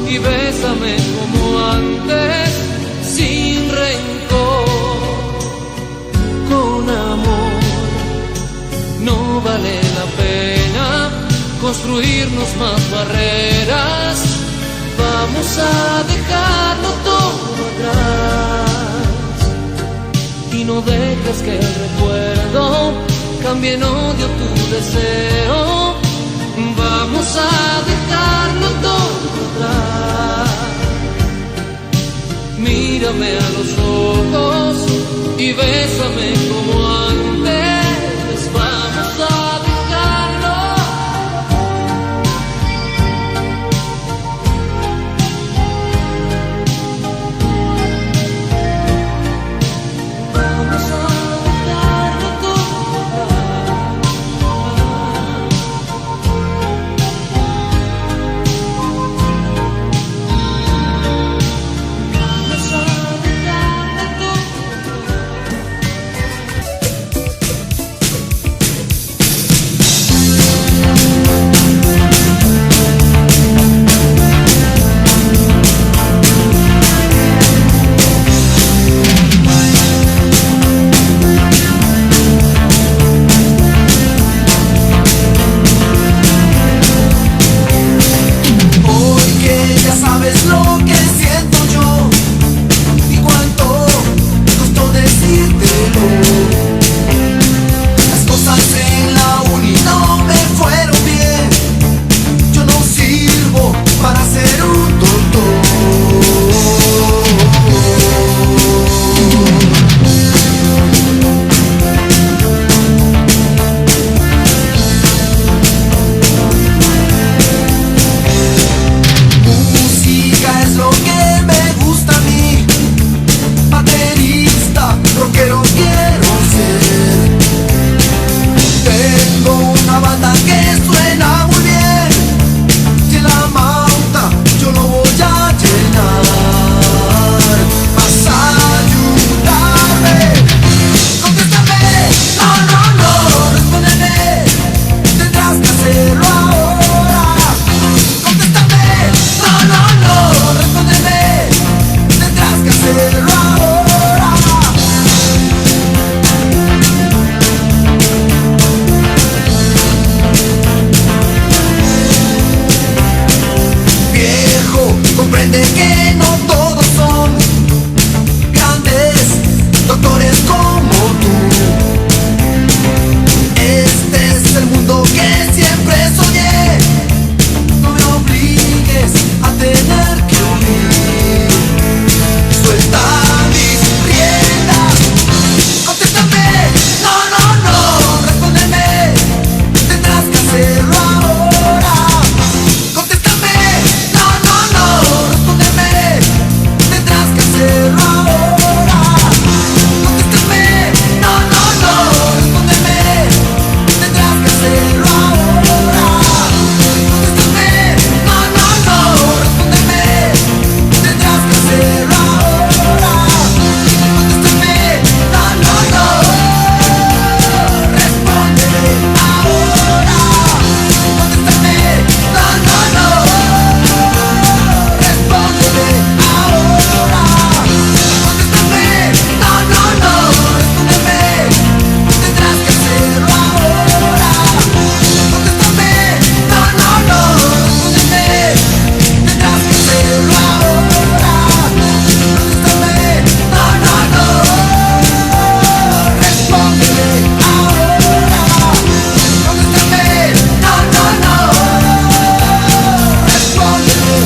y bésame como antes, sin rencor, con amor. No vale la pena construirnos más barreras. Vamos a dejarlo todo atrás y no dejes que el recuerdo cambie en odio tu deseo. Vamos a dejarlo todo atrás. Mírame a los ojos y bésame como antes. Vamos a dejarlo. Vamos a dejarlo todo atrás. Vamos a dejarlo todo. Hoy que ya sabes lo que siento yo y cuánto me costó decírtelo. Las cosas en la uni no me fueron bien. Yo no sirvo para ser un doctor. Música es lo que me gusta a mí. Baterista, rockero quiero ser. Tengo una banda que suena muy bien. Y en la mauta yo lo voy a llenar. Vas a ayudarme. Contéstame, no, no, no, respóndeme. Tendrás que hacerlo ahora. Contéstame, no, no, no, respóndeme. Tendrás que hacerlo ahora. Viejo, comprende que no todos son grandes doctores como tú. Este es el mundo que siempre soñé. No me obligues a tener que huir. Suelta mis riendas. Contéstame, no, no, no, respóndeme. Tendrás que hacerlo ahora. Contéstame, no, no, no, respóndeme. Tendrás que hacerlo ahora. Contéstame, no, no, no, respóndeme. Tendrás que hacerlo ahora. Contéstame, no, no, no, respóndeme. Tendrás que hacerlo ahora. Contéstame, no, no, no, respóndeme ahora. Contéstame, no, no, no, respóndeme ahora. Contéstame, no, no, no, respóndeme. Tendrás que hacerlo ahora. Contéstame, no, no, no, respóndeme. Tendrás que hacerlo ahora. Contéstame, no, no, no, respóndeme ahora. Contéstame, no, no, no, respóndeme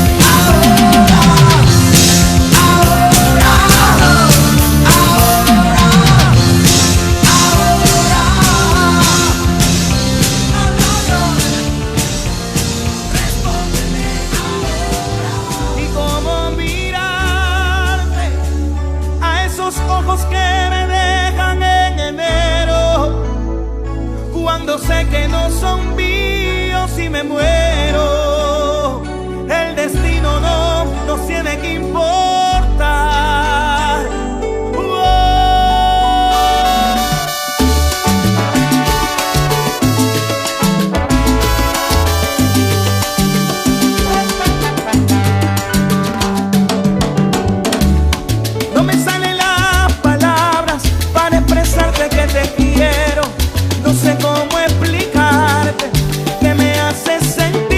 Y cómo mirarte a esos ojos que me dejan en enero, cuando sé que no son míos y me muero. El destino no nos tiene que importar. No me salen las palabras para expresarte que te quiero. No sé cómo explicarte que me haces sentir.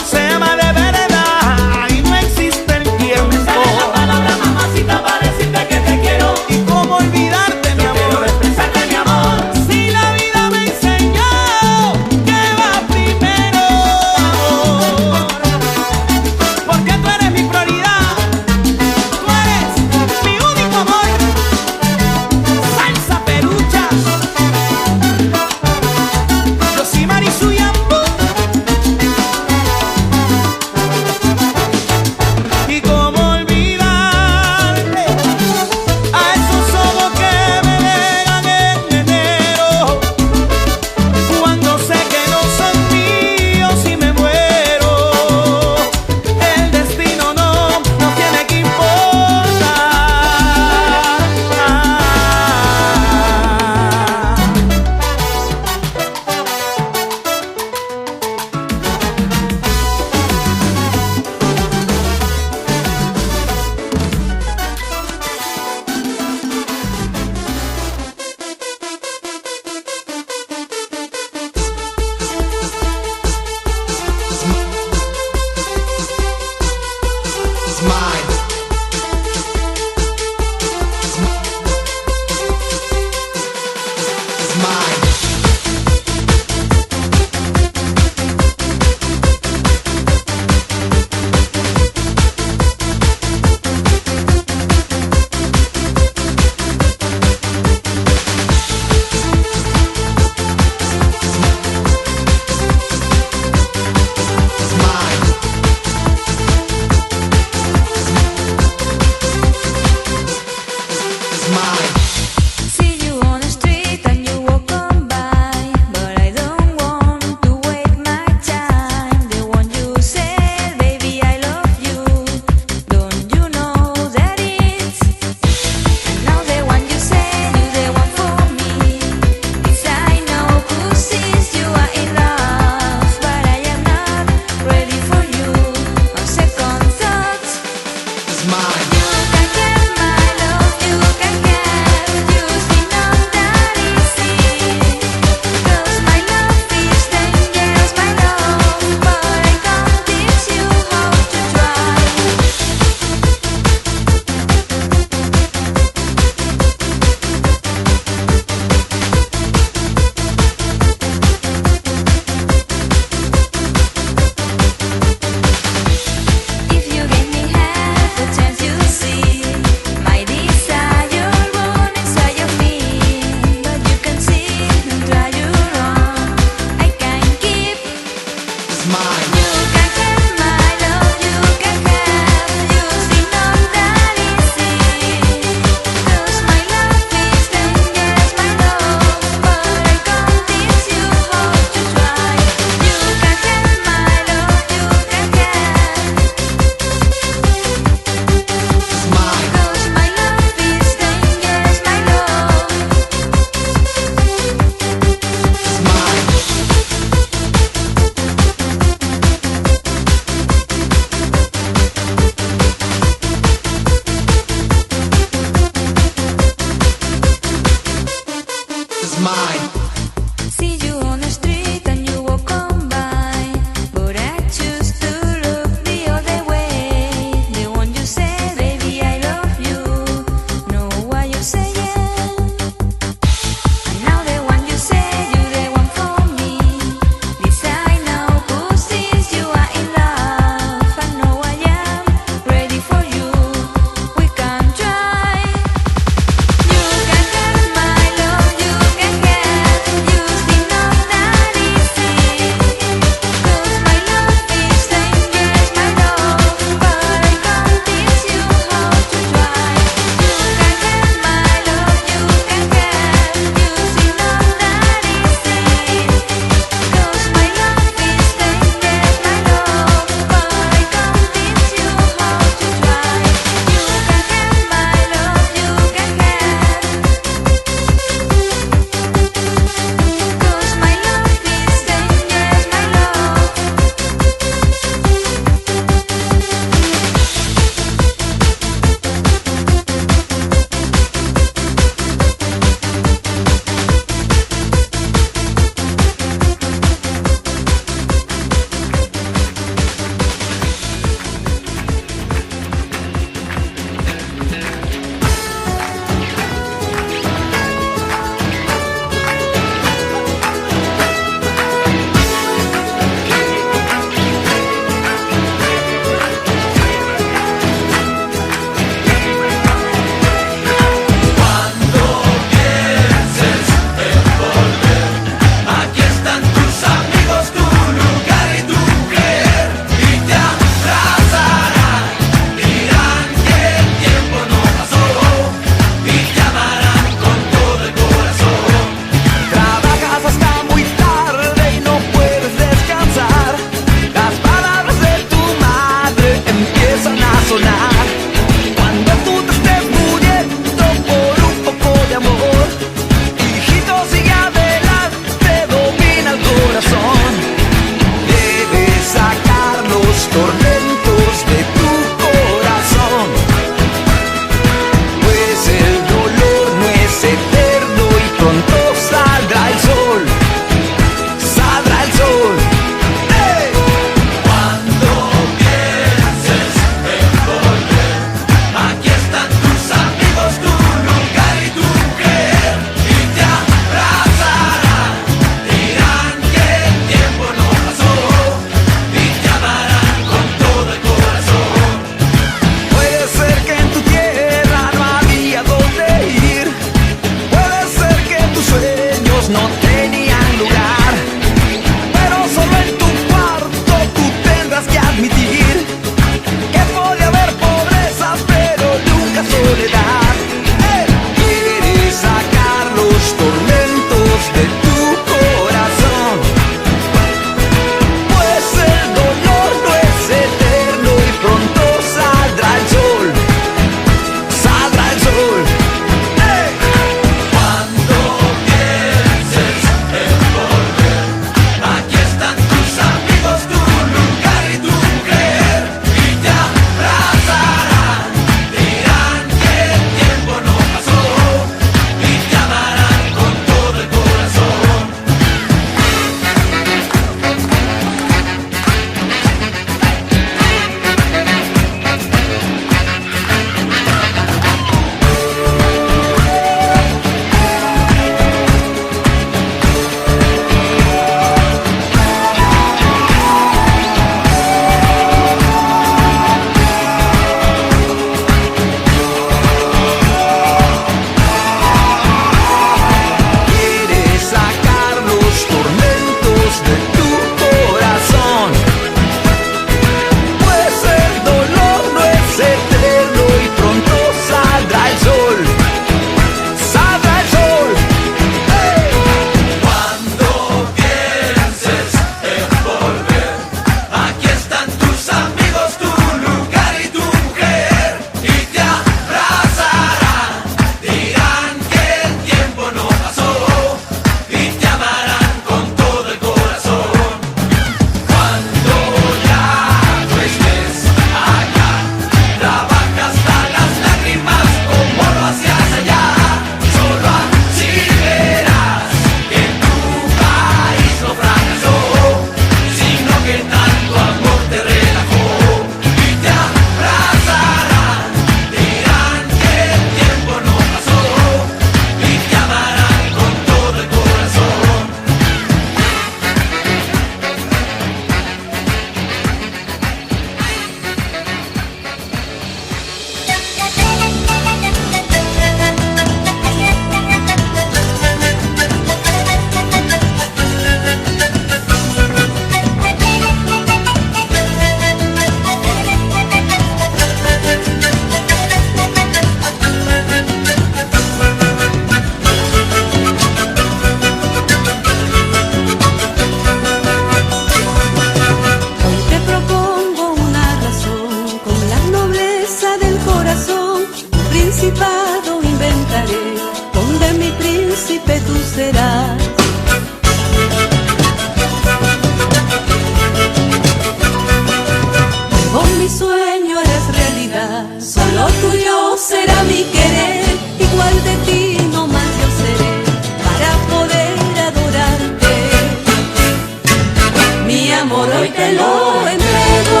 amor hoy te lo entrego,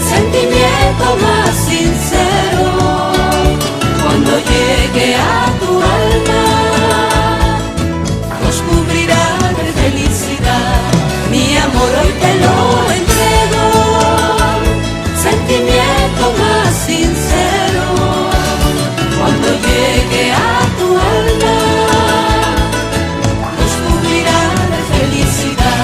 sentimiento más sincero. Cuando llegue a tu alma, nos cubrirá de felicidad. Mi amor hoy te lo entrego, sentimiento más sincero. Cuando llegue a tu alma, nos cubrirá de felicidad.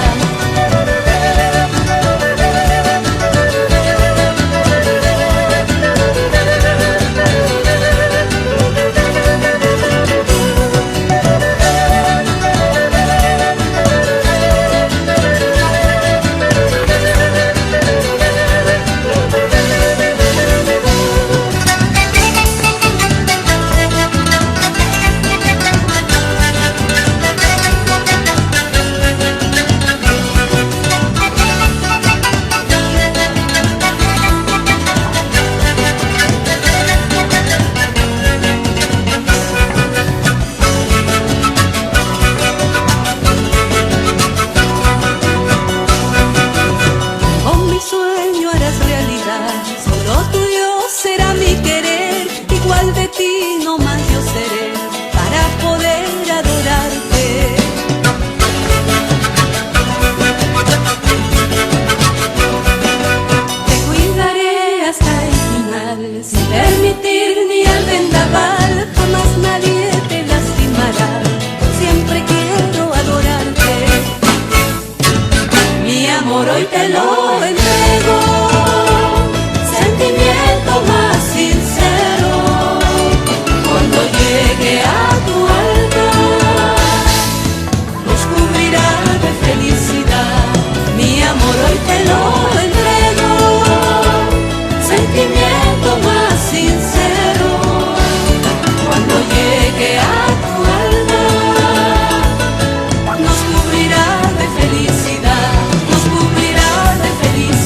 Hoy te lo entrego, sentimiento más sincero. Cuando llegue a tu alma, nos cubrirá de felicidad. Mi amor hoy te lo entrego, sentimiento más sincero. Cuando llegue a tu alma, nos cubrirá de felicidad. Nos cubrirá de felicidad.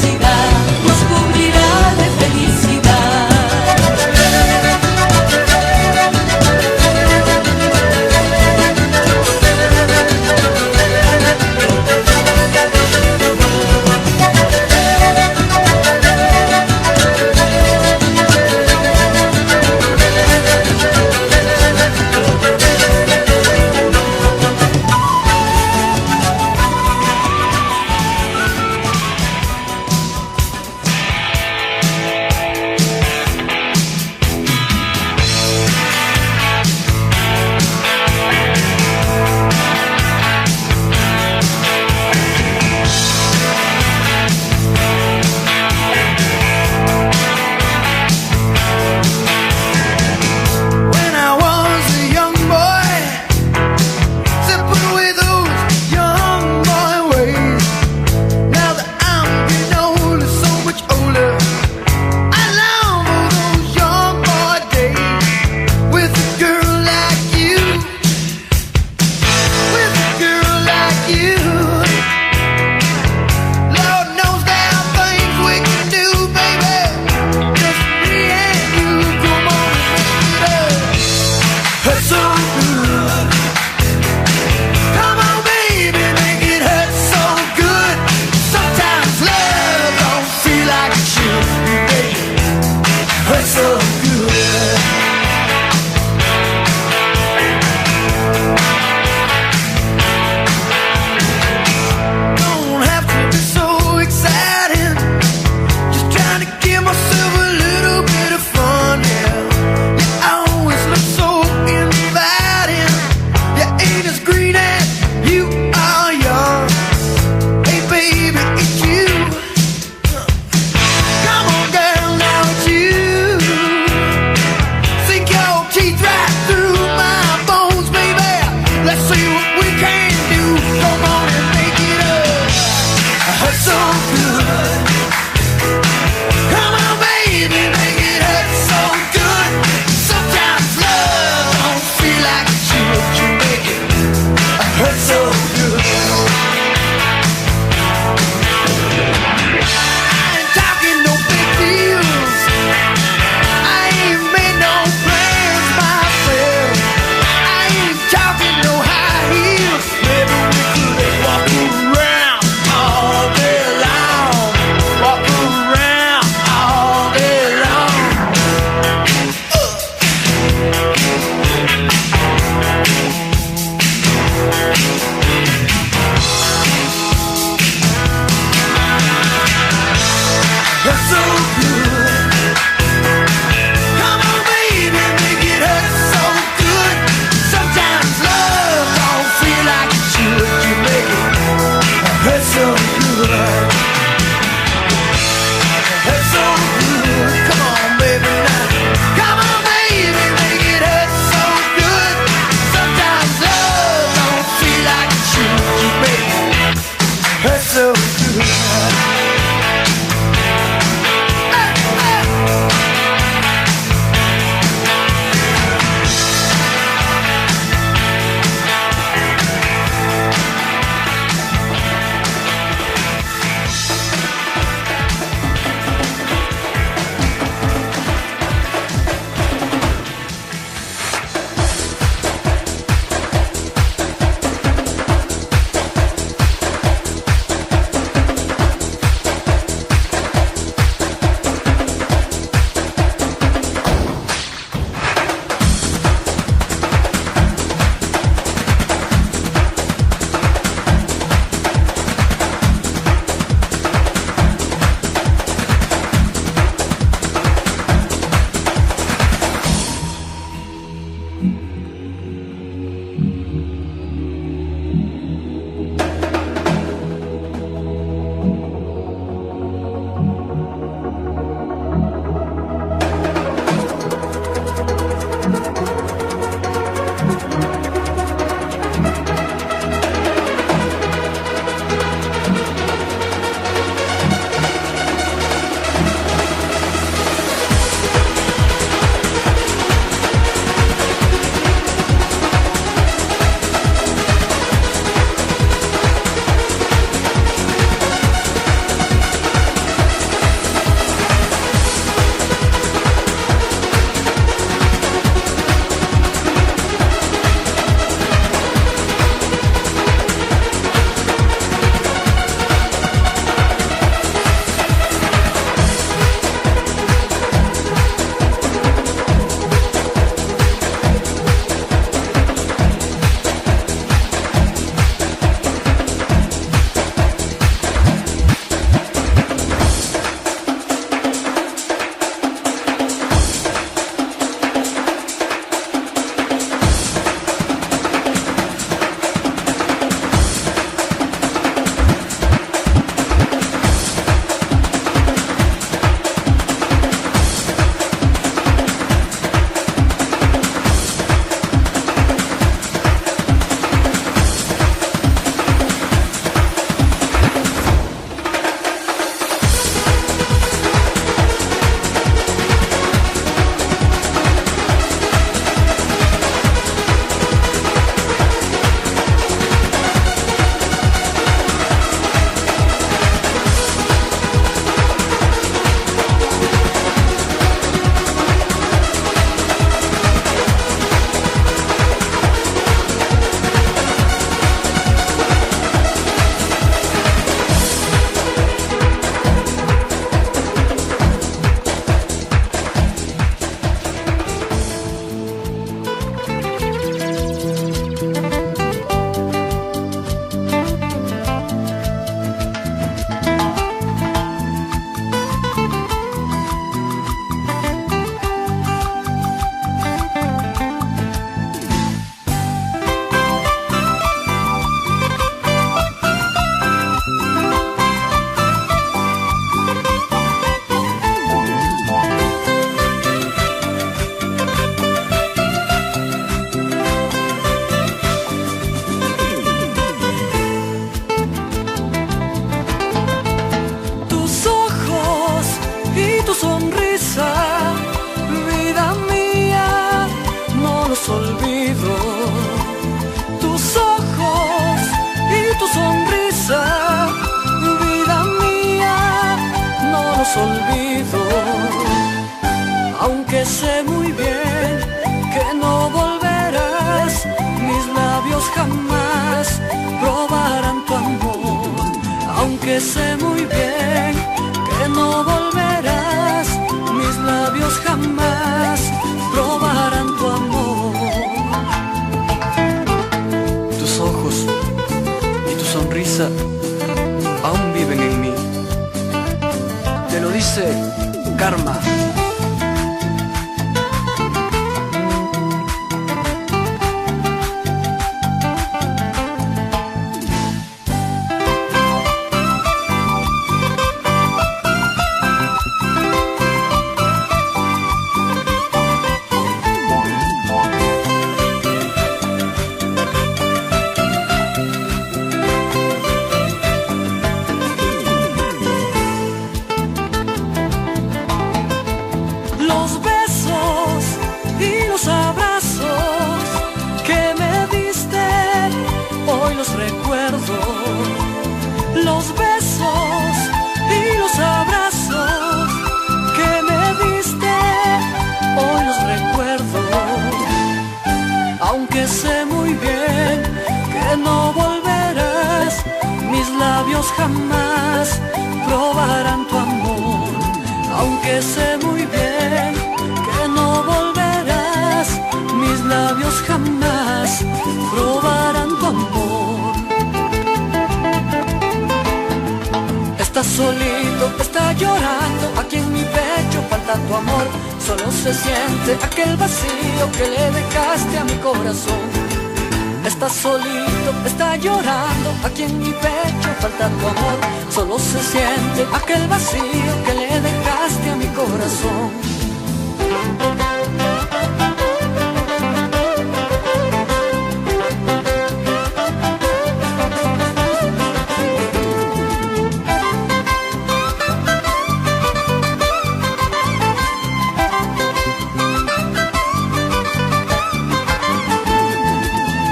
olvido, aunque sé muy bien que no volverás. Mis labios jamás probarán tu amor, aunque sé muy bien que no volverás. Mis labios jamás probarán tu amor. Tus ojos y tu sonrisa aún viven en mí. Te lo dice Karma. Los besos y los abrazos que me diste, hoy los recuerdo. Aunque sé muy bien que no volverás, mis labios jamás probarán tu amor. Aunque sé muy bien que no volverás, mis labios jamás probarán tu amor. Estás solito, está llorando, aquí en mi pecho falta tu amor. Solo se siente aquel vacío que le dejaste a mi corazón. Estás solito, está llorando, aquí en mi pecho falta tu amor. Solo se siente aquel vacío que le dejaste a mi corazón.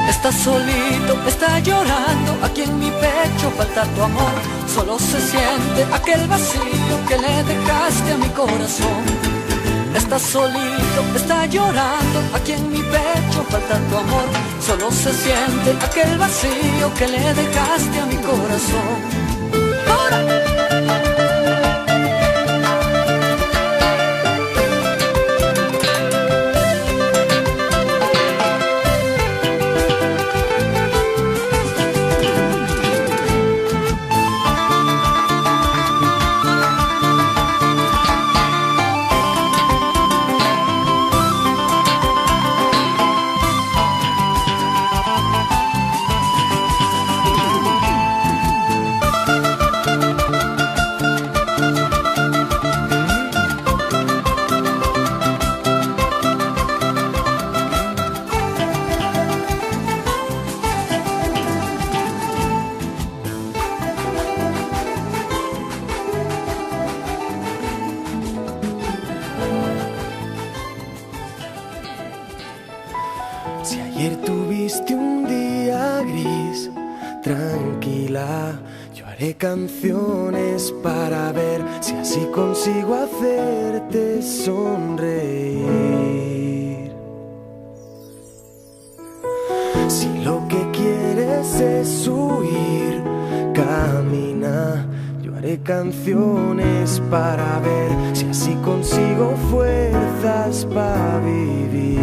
Estás solito, está llorando, aquí en mi pecho falta tu amor. Solo se siente aquel vacío que le dejaste a mi corazón. Estás solito, está llorando, aquí en mi pecho falta tu amor. Solo se siente aquel vacío que le dejaste a mi corazón. ¡Ahora! Si ayer tuviste un día gris, tranquila, yo haré canciones para ver si así consigo hacerte sonreír. Si lo que quieres es huir, camina, yo haré canciones para ver si así consigo fuerzas para vivir.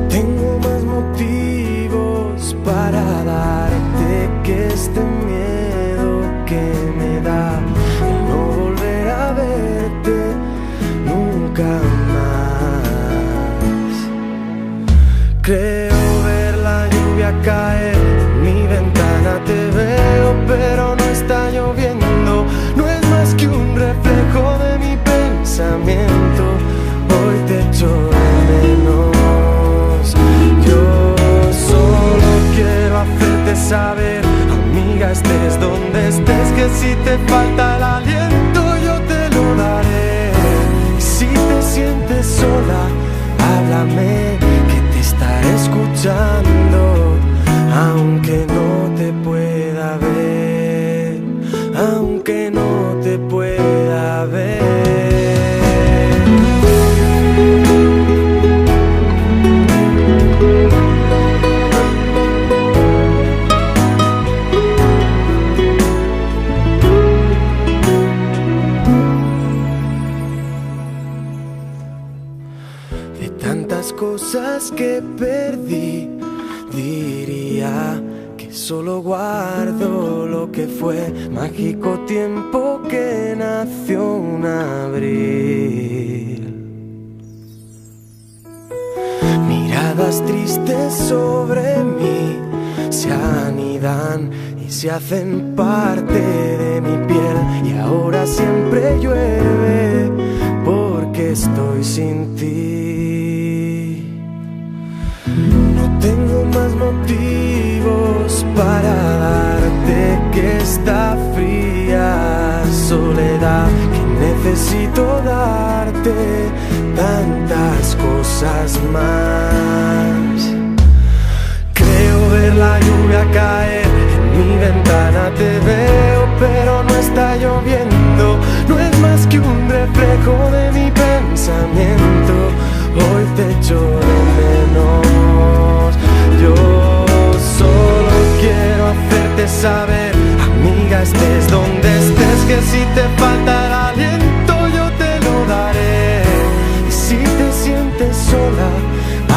Tengo más motivos para darte que este miedo que me da el no volver a verte nunca más. Creo ver la lluvia caer en mi ventana, te veo pero no está lloviendo. No es más que un reflejo de mi pensamiento. Hoy te echo de menos. Quiero hacerte saber, amiga, estés donde estés, que si te falta el aliento yo te lo daré. Y si te sientes sola, háblame, que te estaré escuchando, aunque no te pueda ver. aunque no te pueda ver. De tantas cosas que perdí, diría que solo guardo lo que fue. Mágico tiempo que nació un abril. Miradas tristes sobre mí se anidan y se hacen parte de mi piel. Y ahora siempre llueve porque estoy sin ti. No tengo más motivos para darte que esta fría soledad, que necesito darte tantas cosas más. Creo ver la lluvia caer en mi ventana, te veo pero no está lloviendo. No es más que un reflejo de mi pensamiento. Hoy te echo de menos. Yo solo quiero hacerte saber, amiga, estés donde estés, que si te falta el aliento yo te lo daré. Y si te sientes sola,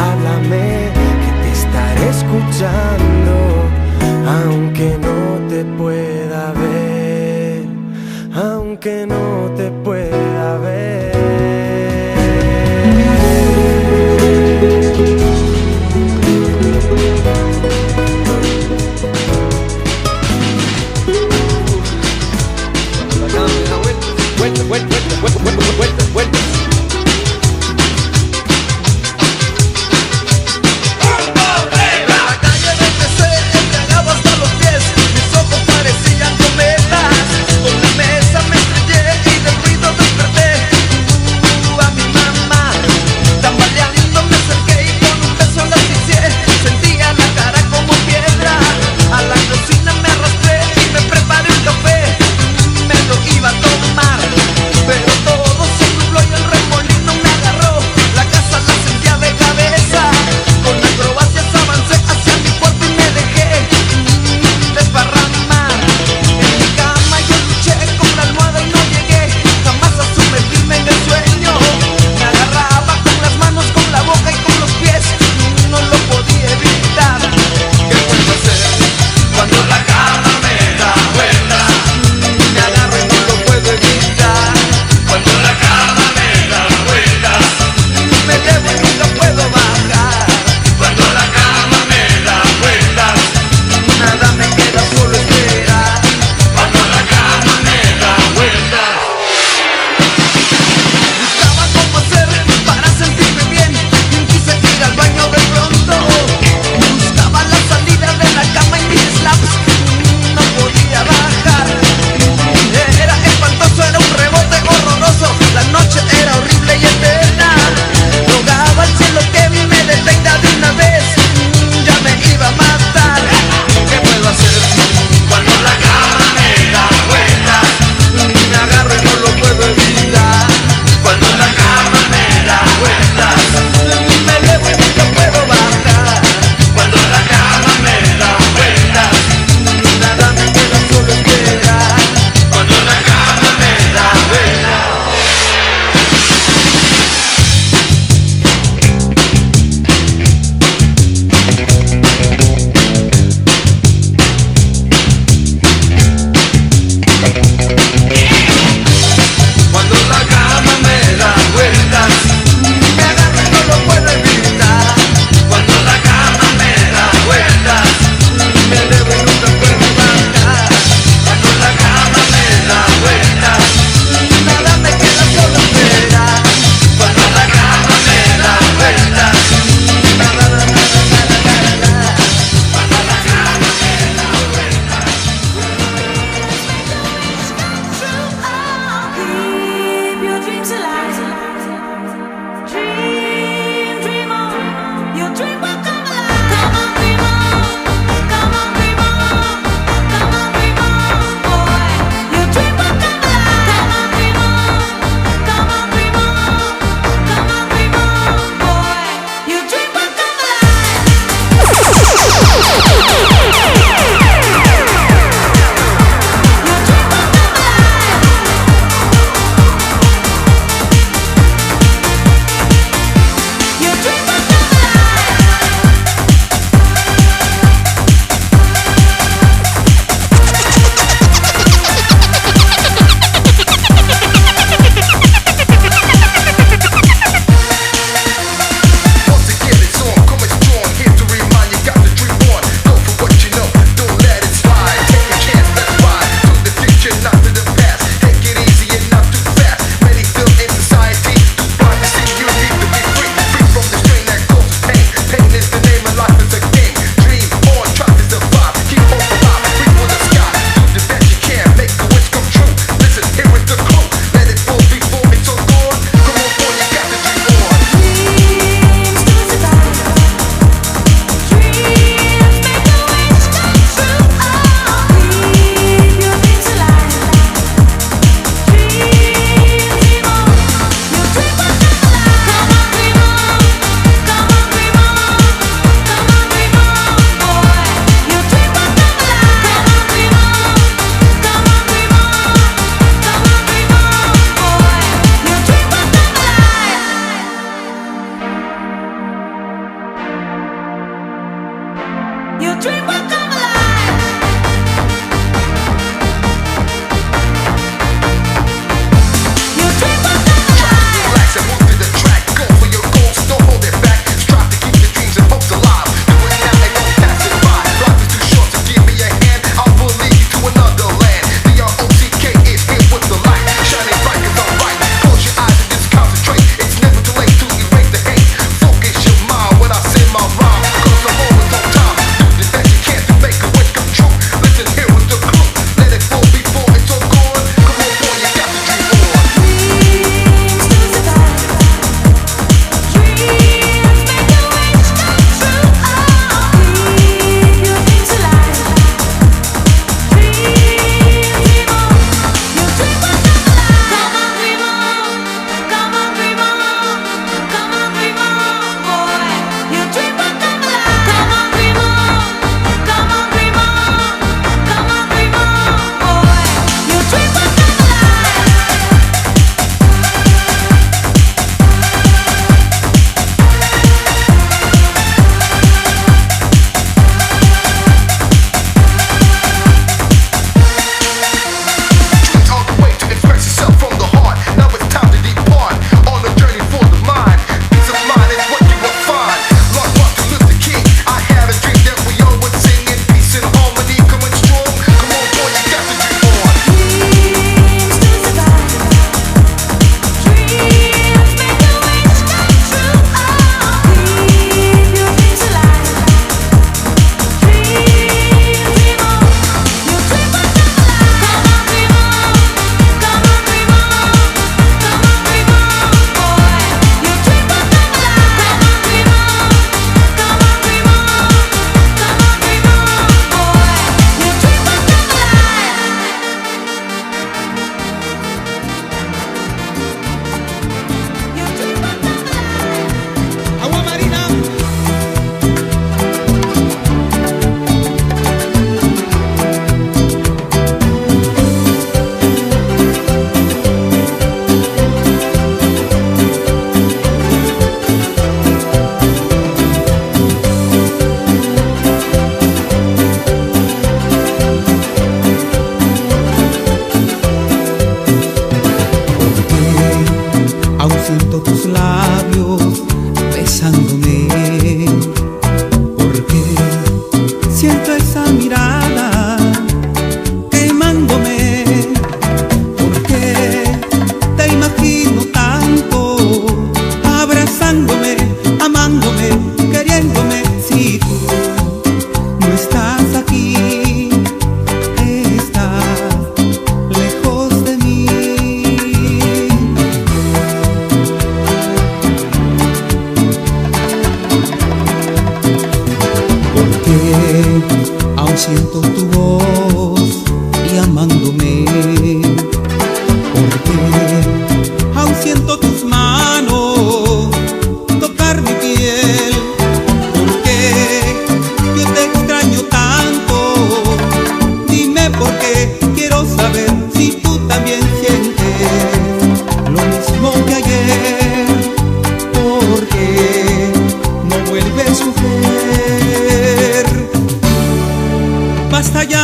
háblame, que te estaré escuchando, aunque no te pueda ver, aunque no te pueda ver. Mis ojos parecían cometas, con la mesa me estrellé y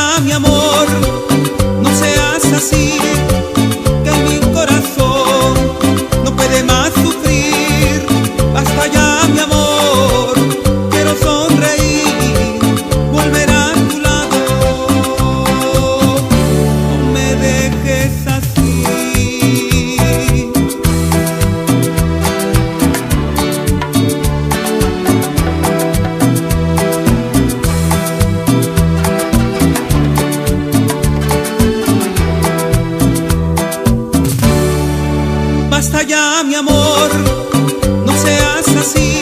ya, mi amor, no seas así, que mi corazón no puede más sufrir. Basta ya, mi amor, quiero sonreír, volver a tu lado, no me dejes así. Basta ya, mi amor, no seas así,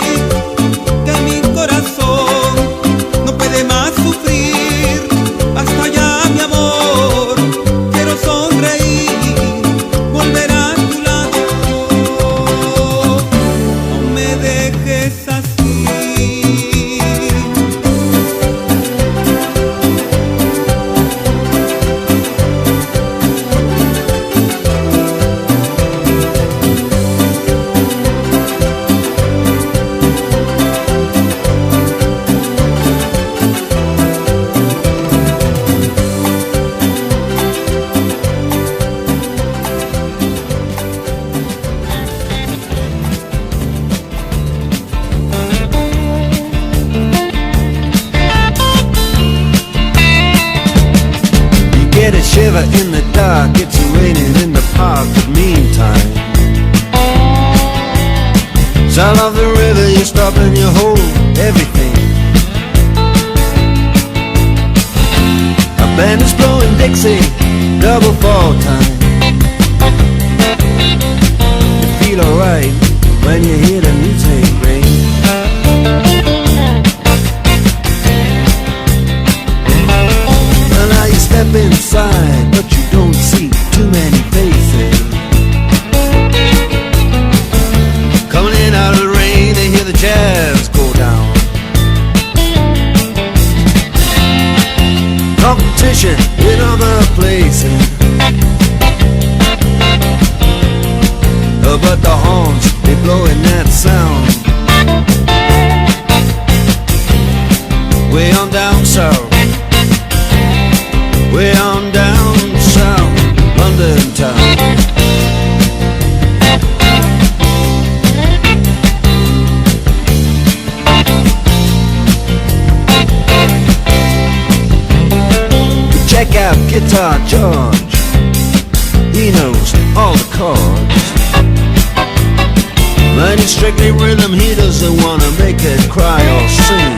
que mi corazón no puede más sufrir. Basta ya, mi amor, quiero sonreír, volver a tu lado, no me dejes así. Get a shiver in the dark, it's raining in the park, but meantime sound of the river, you stop and you hold everything. A band is blowing Dixie, double fall time. You feel alright when you hear the music ring. Now you step inside, but you don't see too many faces. Coming in out of the rain, they hear the jazz go down. Competition in other places, but the horns, they blowing that sound. Way on down south, way on down south, London town. Check out Guitar George, he knows all the chords. When it's strictly rhythm, he doesn't wanna make it cry or sing.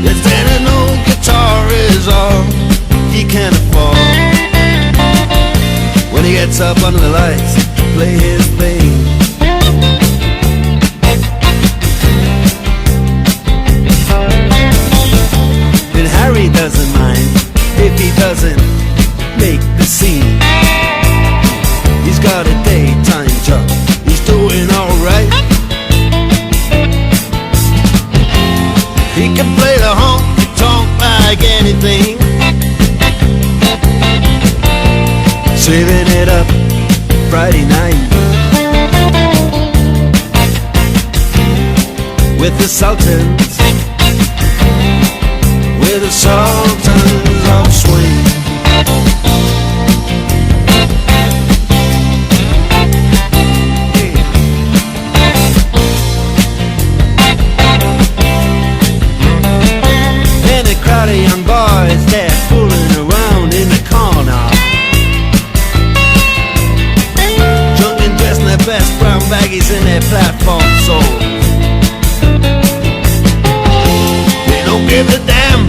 If then an old guitar is all he can afford, when he gets up under the lights to play his thing. And Harry doesn't mind if he doesn't make the scene. He's got a daytime job, he's doing alright. He can play the honky-tonk like anything, saving it up Friday night with the Sultans, with the Sultans of Swing. And a crowd of young boys, they're fooling around in the corner, drunk and dressed in their best brown baggies in their platform soles. They don't give a damn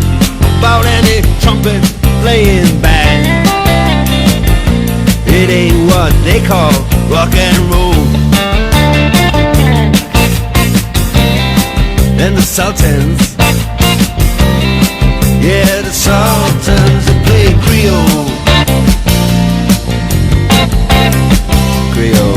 about any trumpet playing band. It ain't what they call rock and roll. And the Sultans, yeah, the Sultans, they play Creole. Creole.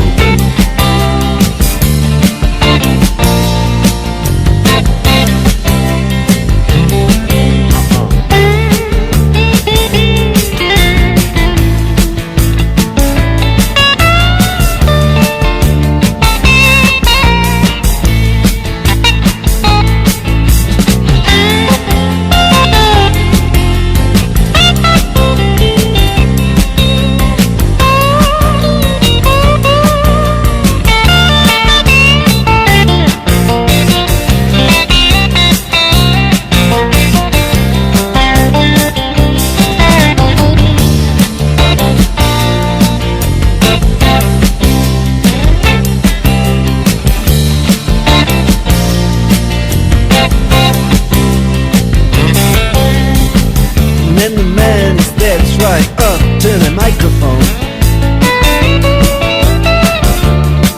gets right up to the microphone.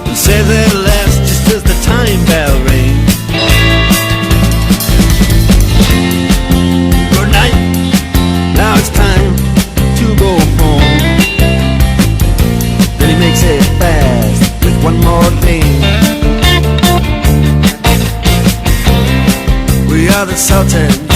He says it last just as the time bell rings. Good night, now it's time to go home. Then he makes it fast with one more thing. We are the Sultans